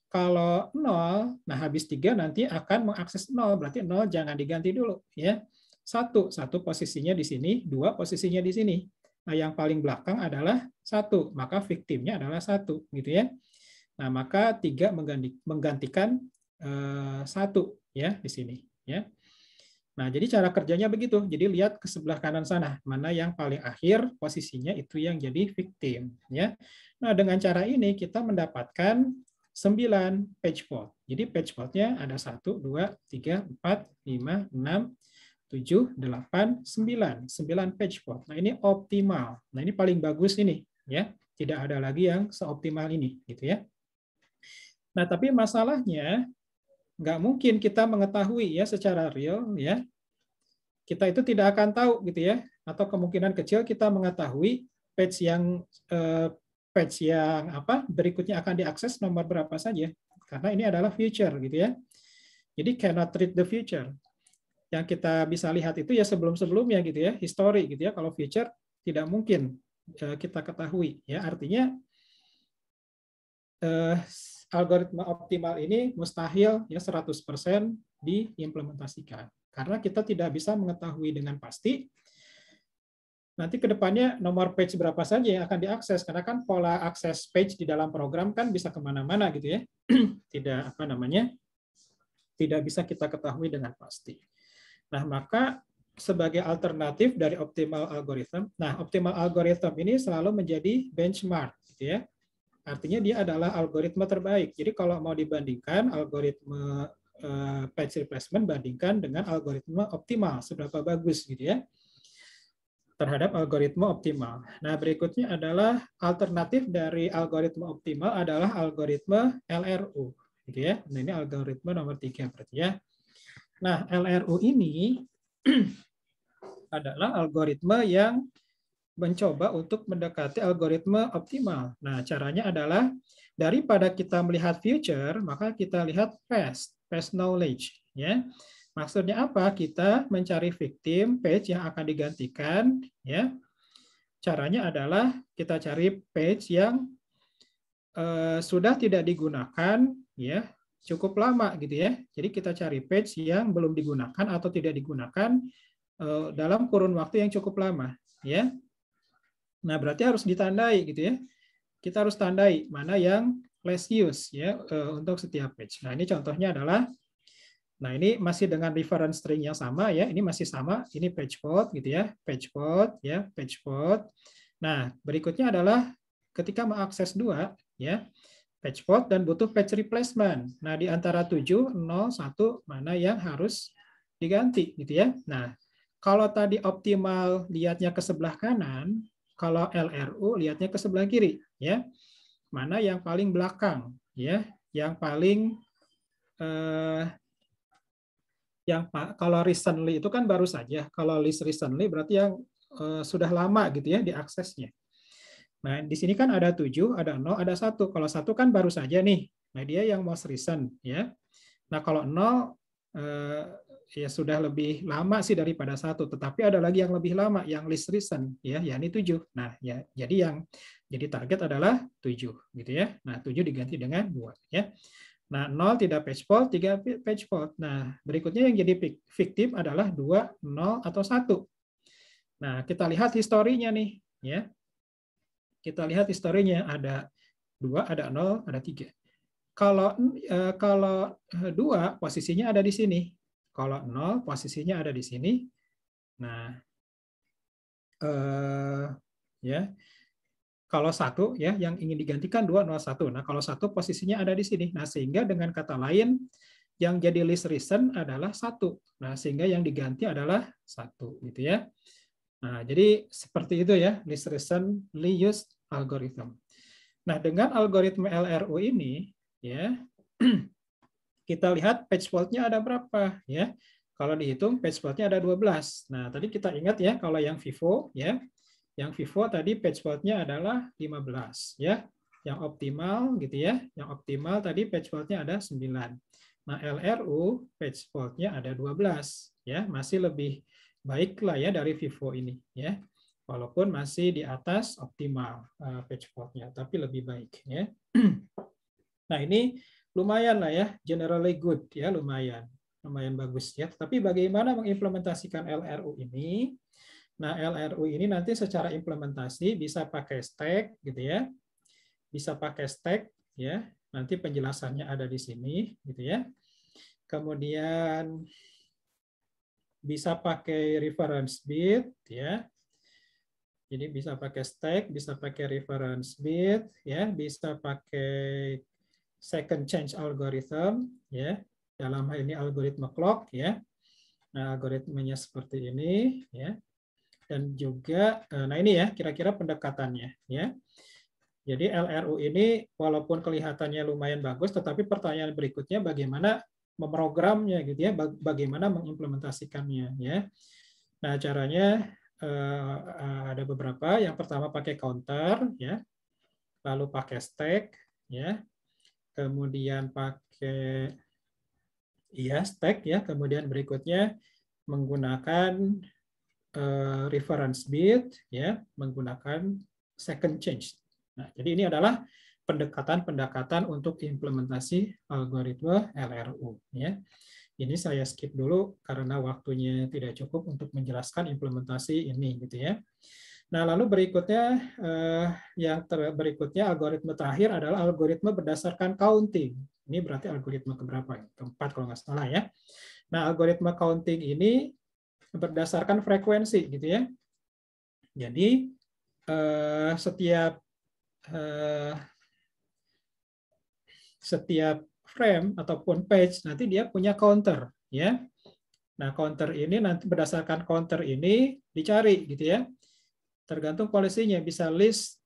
kalau 0, nah habis 3 nanti akan mengakses 0, berarti 0 jangan diganti dulu ya. 1 posisinya di sini, 2 posisinya di sini. Nah, yang paling belakang adalah 1, maka victimnya adalah 1 gitu ya. Nah, maka 3 menggantikan 1 ya di sini ya. Nah, jadi cara kerjanya begitu. Jadi lihat ke sebelah kanan sana, mana yang paling akhir posisinya itu yang jadi victim ya. Nah, dengan cara ini kita mendapatkan 9 page fault. Jadi page fault-nya ada 1, 2, 3, 4, 5, 6, 7, 8, 9. 9 page fault. Nah, ini optimal. Nah, ini paling bagus ini ya. Tidak ada lagi yang seoptimal ini gitu ya. Nah, tapi masalahnya nggak mungkin kita mengetahui ya secara real ya. Kita itu tidak akan tahu gitu ya, atau kemungkinan kecil kita mengetahui page yang berikutnya akan diakses nomor berapa saja, karena ini adalah future gitu ya. Jadi cannot read the future. Yang kita bisa lihat itu ya sebelum-sebelumnya gitu ya, history gitu ya. Kalau future tidak mungkin kita ketahui ya. Artinya algoritma optimal ini mustahil ya 100% diimplementasikan. Karena kita tidak bisa mengetahui dengan pasti nanti ke depannya nomor page berapa saja yang akan diakses, karena kan pola akses page di dalam program kan bisa kemana-mana gitu ya. Tidak bisa kita ketahui dengan pasti. Nah, maka sebagai alternatif dari optimal algorithm, nah optimal algorithm ini selalu menjadi benchmark gitu ya. Artinya dia adalah algoritma terbaik. Jadi kalau mau dibandingkan algoritma page replacement bandingkan dengan algoritma optimal, seberapa bagus gitu ya terhadap algoritma optimal. Nah, berikutnya adalah alternatif dari algoritma optimal adalah algoritma LRU gitu ya. Nah, ini algoritma nomor 3 berarti ya. Nah, LRU ini adalah algoritma yang mencoba untuk mendekati algoritma optimal. Nah, caranya adalah daripada kita melihat future, maka kita lihat past knowledge ya. Maksudnya apa? Kita mencari victim page yang akan digantikan ya. Caranya adalah kita cari page yang sudah tidak digunakan ya, cukup lama gitu ya. Jadi kita cari page yang belum digunakan atau tidak digunakan dalam kurun waktu yang cukup lama ya. Nah, berarti harus ditandai gitu ya. Kita harus tandai mana yang less use ya untuk setiap page. Nah, ini contohnya adalah, nah ini masih dengan reference string yang sama ya. Ini masih sama. Ini page fault gitu ya. Page fault ya, page fault. Nah, berikutnya adalah ketika mengakses 2 ya, page fault dan butuh page replacement. Nah, di antara 7, 0, 1 mana yang harus diganti gitu ya. Nah, kalau tadi optimal lihatnya ke sebelah kanan, kalau LRU lihatnya ke sebelah kiri ya. Mana yang paling belakang ya, yang paling kalau recently itu kan baru saja. Kalau list recently berarti yang sudah lama gitu ya diaksesnya. Nah, di sini kan ada 7, ada 0, ada 1. Kalau 1 kan baru saja nih. Nah, dia yang most recent ya. Nah, kalau 0 ya sudah lebih lama sih daripada 1, tetapi ada lagi yang lebih lama yang least recent ya, yakni 7. Nah, ya jadi target adalah 7 gitu ya. Nah, 7 diganti dengan 2 ya. Nah, 0 tidak page fault, 3 page fault. Nah, berikutnya yang jadi victim adalah 2, 0, atau 1. Nah, kita lihat historinya nih. Ya. Kita lihat historinya. Ada 2, ada 0, ada 3. Kalau 2 posisinya ada di sini. Kalau 0 posisinya ada di sini. Nah, ya. Kalau 1 ya yang ingin digantikan 2, 0, 1. Nah, kalau 1 posisinya ada di sini. Nah, sehingga dengan kata lain yang jadi list reason adalah 1. Nah, sehingga yang diganti adalah 1 gitu ya. Nah, jadi seperti itu ya list reason reuse algorithm. Nah, dengan algoritma LRU ini ya kita lihat page fault-nya ada berapa ya. Kalau dihitung page fault-nya ada 12. Nah, tadi kita ingat ya kalau yang Vivo ya. Yang Vivo tadi page fault-nya adalah 15 ya. Yang optimal gitu ya. Yang optimal tadi page fault-nya ada 9. Nah, LRU page fault-nya ada 12 ya, masih lebih baik lah ya dari Vivo ini ya. Walaupun masih di atas optimal page fault-nya, tapi lebih baik ya. Nah, ini lumayan lah ya, generally good ya, lumayan bagus ya. Tapi bagaimana mengimplementasikan LRU ini? Nah, LRU ini nanti secara implementasi bisa pakai stack gitu ya. Bisa pakai stack ya. Nanti penjelasannya ada di sini gitu ya. Kemudian bisa pakai reference bit ya. Jadi bisa pakai stack, bisa pakai reference bit ya, bisa pakai second change algorithm ya. Dalam hal ini algoritma clock ya. Nah, algoritmanya seperti ini ya. Dan juga nah ini ya kira-kira pendekatannya ya. Jadi LRU ini walaupun kelihatannya lumayan bagus, tetapi pertanyaan berikutnya bagaimana memprogramnya gitu ya, bagaimana mengimplementasikannya ya. Nah, caranya ada beberapa. Yang pertama pakai counter ya, lalu pakai stack ya, kemudian pakai stack ya, kemudian berikutnya menggunakan reference bit ya, menggunakan second change. Nah, jadi ini adalah pendekatan-pendekatan untuk implementasi algoritma LRU ya. Ini saya skip dulu karena waktunya tidak cukup untuk menjelaskan implementasi ini gitu ya. Nah, lalu berikutnya berikutnya algoritma terakhir adalah algoritma berdasarkan counting. Ini berarti algoritma keberapa? Keempat kalau nggak salah ya. Nah, algoritma counting ini berdasarkan frekuensi gitu ya. Jadi setiap frame ataupun page nanti dia punya counter ya. Nah, counter ini nanti berdasarkan counter ini dicari gitu ya. Tergantung polisinya, bisa list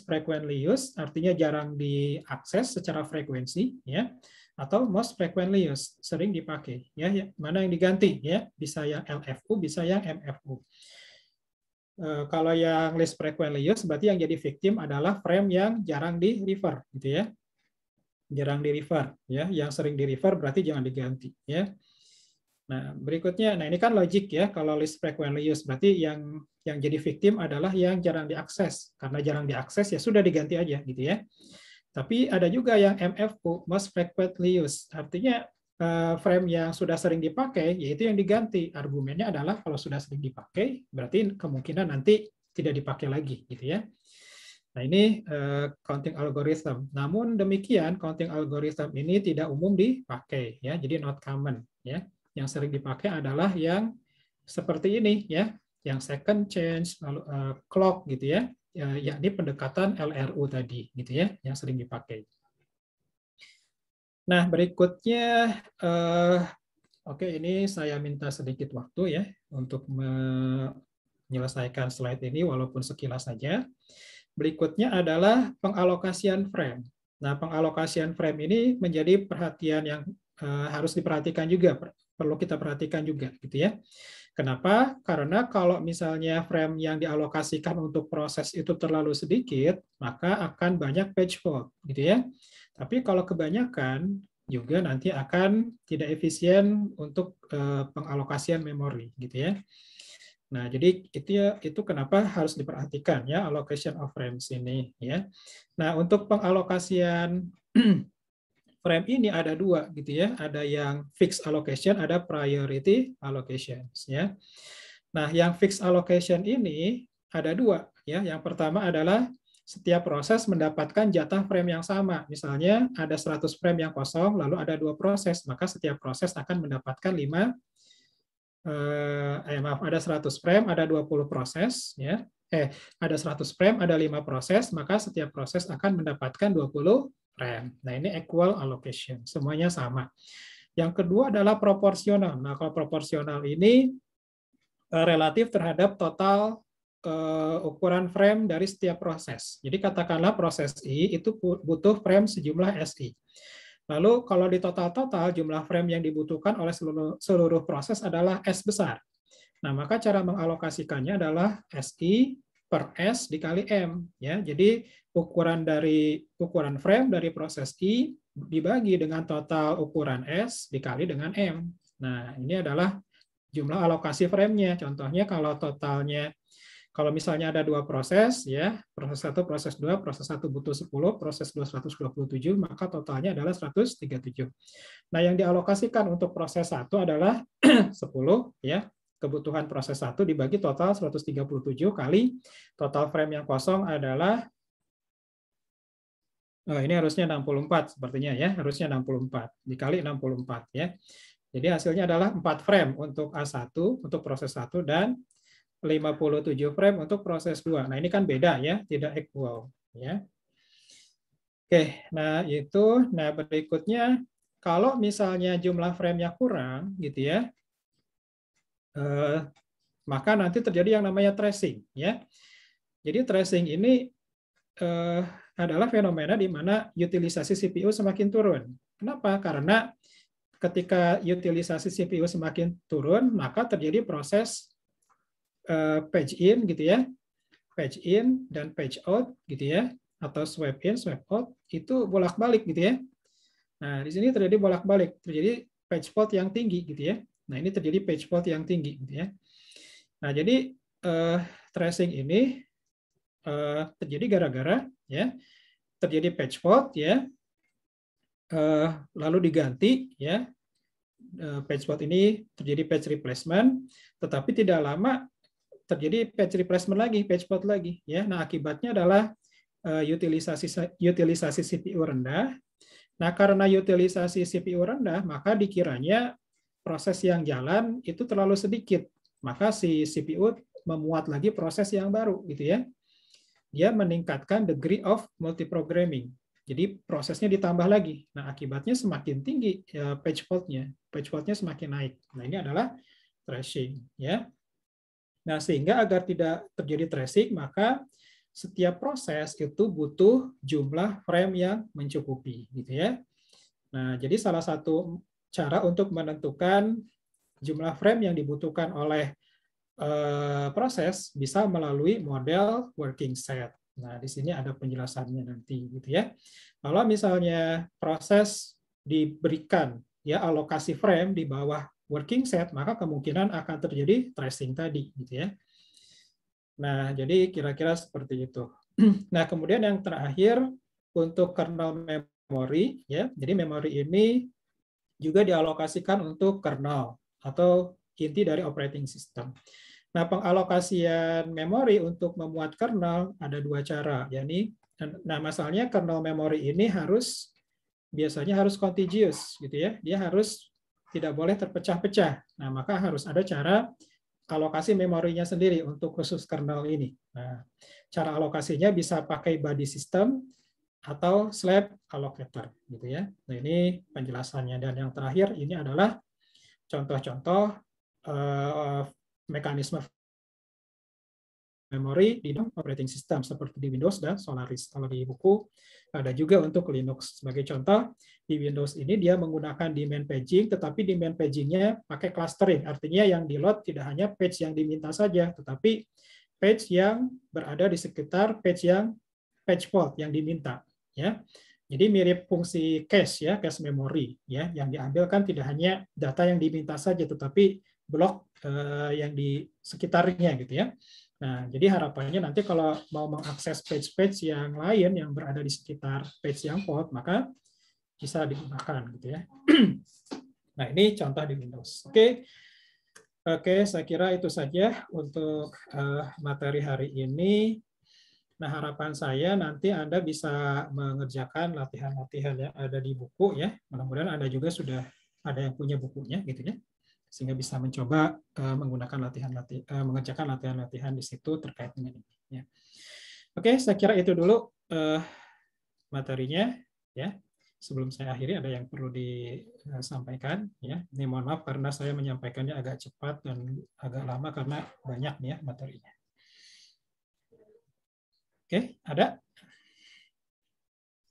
frequently used, artinya jarang diakses secara frekuensi ya, atau most frequently used, sering dipakai ya. Mana yang diganti ya, bisa yang LFU, bisa yang MFU. Kalau yang least frequently used berarti yang jadi victim adalah frame yang jarang di refer gitu ya. Jarang di refer ya, yang sering di refer berarti jangan diganti ya. Nah, berikutnya, nah ini kan logik ya, kalau least frequently used berarti yang jadi victim adalah yang jarang diakses. Karena jarang diakses ya sudah diganti aja gitu ya. Tapi ada juga yang MFU, most frequently used. Artinya frame yang sudah sering dipakai yaitu yang diganti. Argumennya adalah kalau sudah sering dipakai berarti kemungkinan nanti tidak dipakai lagi gitu ya. Nah, ini counting algorithm. Namun demikian counting algorithm ini tidak umum dipakai ya, jadi not common ya. Yang sering dipakai adalah yang seperti ini ya, yang second change lalu clock gitu ya, yakni pendekatan LRU tadi gitu ya, yang sering dipakai. Nah, berikutnya oke, ini saya minta sedikit waktu ya untuk menyelesaikan slide ini walaupun sekilas saja. Berikutnya adalah pengalokasian frame. Nah, pengalokasian frame ini menjadi perhatian yang harus diperhatikan juga, perlu kita perhatikan juga, gitu ya. Kenapa? Karena kalau misalnya frame yang dialokasikan untuk proses itu terlalu sedikit, maka akan banyak page fault, gitu ya. Tapi kalau kebanyakan juga nanti akan tidak efisien untuk pengalokasian memori, gitu ya. Nah, jadi itu kenapa harus diperhatikan ya allocation of frames ini ya. Nah, untuk pengalokasian frame ini ada dua gitu ya, ada yang fixed allocation, ada priority allocation ya. Nah, yang fixed allocation ini ada dua ya. Yang pertama adalah setiap proses mendapatkan jatah frame yang sama. Misalnya ada 100 frame yang kosong, lalu ada 2 proses, maka setiap proses akan mendapatkan 5 maaf, ada 100 frame, ada 20 proses ya. Ada 100 frame, ada 5 proses, maka setiap proses akan mendapatkan 20 frame. Nah, ini equal allocation, semuanya sama. Yang kedua adalah proporsional. Nah, kalau proporsional ini relatif terhadap total ukuran frame dari setiap proses. Jadi katakanlah proses I itu butuh frame sejumlah SI. Lalu kalau di total-total jumlah frame yang dibutuhkan oleh seluruh proses adalah S besar. Nah, maka cara mengalokasikannya adalah SI per S dikali M. Ya, jadi ukuran frame dari proses I dibagi dengan total ukuran S dikali dengan M. Nah, ini adalah jumlah alokasi frame-nya. Contohnya kalau misalnya ada 2 proses, ya, proses 1, proses 2, proses 1 butuh 10, proses 2 127, maka totalnya adalah 137. Nah, yang dialokasikan untuk proses 1 adalah 10, ya, kebutuhan proses 1 dibagi total 137 kali total frame yang kosong adalah, ini harusnya 64 sepertinya ya, harusnya 64 dikali 64 ya. Jadi hasilnya adalah 4 frame untuk A1 untuk proses 1 dan 57 frame untuk proses 2. Nah, ini kan beda ya, tidak equal ya. Oke, nah itu. Nah, berikutnya kalau misalnya jumlah frame-nya kurang gitu ya, maka nanti terjadi yang namanya tracing ya. Jadi tracing ini adalah fenomena di mana utilisasi CPU semakin turun. Kenapa? Karena ketika utilisasi CPU semakin turun, maka terjadi proses page in gitu ya, page in dan page out gitu ya, atau swipe in, swipe out itu bolak-balik gitu ya. Nah, di sini terjadi bolak-balik, terjadi page fault yang tinggi gitu ya. Nah, ini terjadi page fault yang tinggi gitu ya. Nah, jadi tracing ini terjadi gara-gara ya terjadi page fault ya, lalu diganti ya, page fault ini terjadi page replacement, tetapi tidak lama terjadi page replacement lagi, page fault lagi ya. Nah, akibatnya adalah utilisasi CPU rendah. Nah, karena utilisasi CPU rendah, maka dikiranya proses yang jalan itu terlalu sedikit. Maka si CPU memuat lagi proses yang baru gitu ya. Dia meningkatkan degree of multiprogramming. Jadi prosesnya ditambah lagi. Nah, akibatnya semakin tinggi page fault-nya. Page fault-nya semakin naik. Nah, ini adalah thrashing ya. Nah, sehingga agar tidak terjadi tracing, maka setiap proses itu butuh jumlah frame yang mencukupi, gitu ya. Nah, jadi salah satu cara untuk menentukan jumlah frame yang dibutuhkan oleh proses bisa melalui model working set. Nah, di sini ada penjelasannya nanti, gitu ya. Kalau misalnya proses diberikan ya alokasi frame di bawah working set, maka kemungkinan akan terjadi tracing tadi, gitu ya. Nah, jadi kira-kira seperti itu. Nah, kemudian yang terakhir untuk kernel memori, ya. Jadi memori ini juga dialokasikan untuk kernel atau inti dari operating system. Nah, pengalokasian memori untuk memuat kernel ada 2 cara, yakni, nah masalahnya kernel memori ini biasanya harus contiguous, gitu ya. Dia harus tidak boleh terpecah-pecah. Nah, maka harus ada cara alokasi memorinya sendiri untuk khusus kernel ini. Nah, cara alokasinya bisa pakai body system atau slab allocator, gitu ya. Nah, ini penjelasannya. Dan yang terakhir ini adalah contoh-contoh mekanisme memori di dalam operating system seperti di Windows dan Solaris. Kalau di buku ada juga untuk Linux. Sebagai contoh, di Windows ini dia menggunakan demand paging, tetapi demand pagingnya pakai clustering. Artinya yang di-load tidak hanya page yang diminta saja, tetapi page yang berada di sekitar page fault yang diminta. Ya, jadi mirip fungsi cache ya, cache memory ya, yang diambil kan tidak hanya data yang diminta saja, tetapi blok yang di sekitarnya gitu ya. Nah, jadi harapannya nanti kalau mau mengakses page-page yang lain yang berada di sekitar page yang fault, maka bisa digunakan gitu ya. Nah, ini contoh di Windows. Oke, saya kira itu saja untuk materi hari ini. Nah, harapan saya nanti Anda bisa mengerjakan latihan-latihan yang ada di buku ya. Mudah-mudahan Anda juga sudah ada yang punya bukunya gitu ya. Sehingga bisa mencoba menggunakan mengerjakan latihan-latihan di situ terkait dengan ini ya. Oke, saya kira itu dulu materinya ya. Sebelum saya akhiri ada yang perlu disampaikan ya. Ini mohon maaf karena saya menyampaikannya agak cepat dan agak lama karena banyak nih ya materinya. Oke, ada?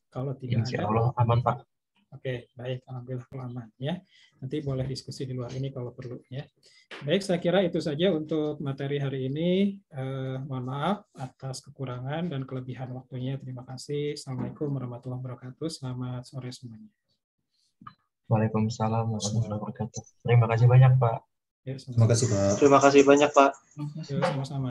Kalau tidak Insya ada, Allah aman, Pak. oke, baik, alhamdulillah kalau aman ya. Nanti boleh diskusi di luar ini kalau perlu ya. Baik, saya kira itu saja untuk materi hari ini. Mohon maaf atas kekurangan dan kelebihan waktunya. Terima kasih. Assalamualaikum warahmatullahi wabarakatuh. Selamat sore semuanya. Waalaikumsalam warahmatullahi wabarakatuh. Terima kasih banyak, Pak. Ya, Terima kasih, Pak. Terima kasih banyak, Pak. Ya, sama-sama.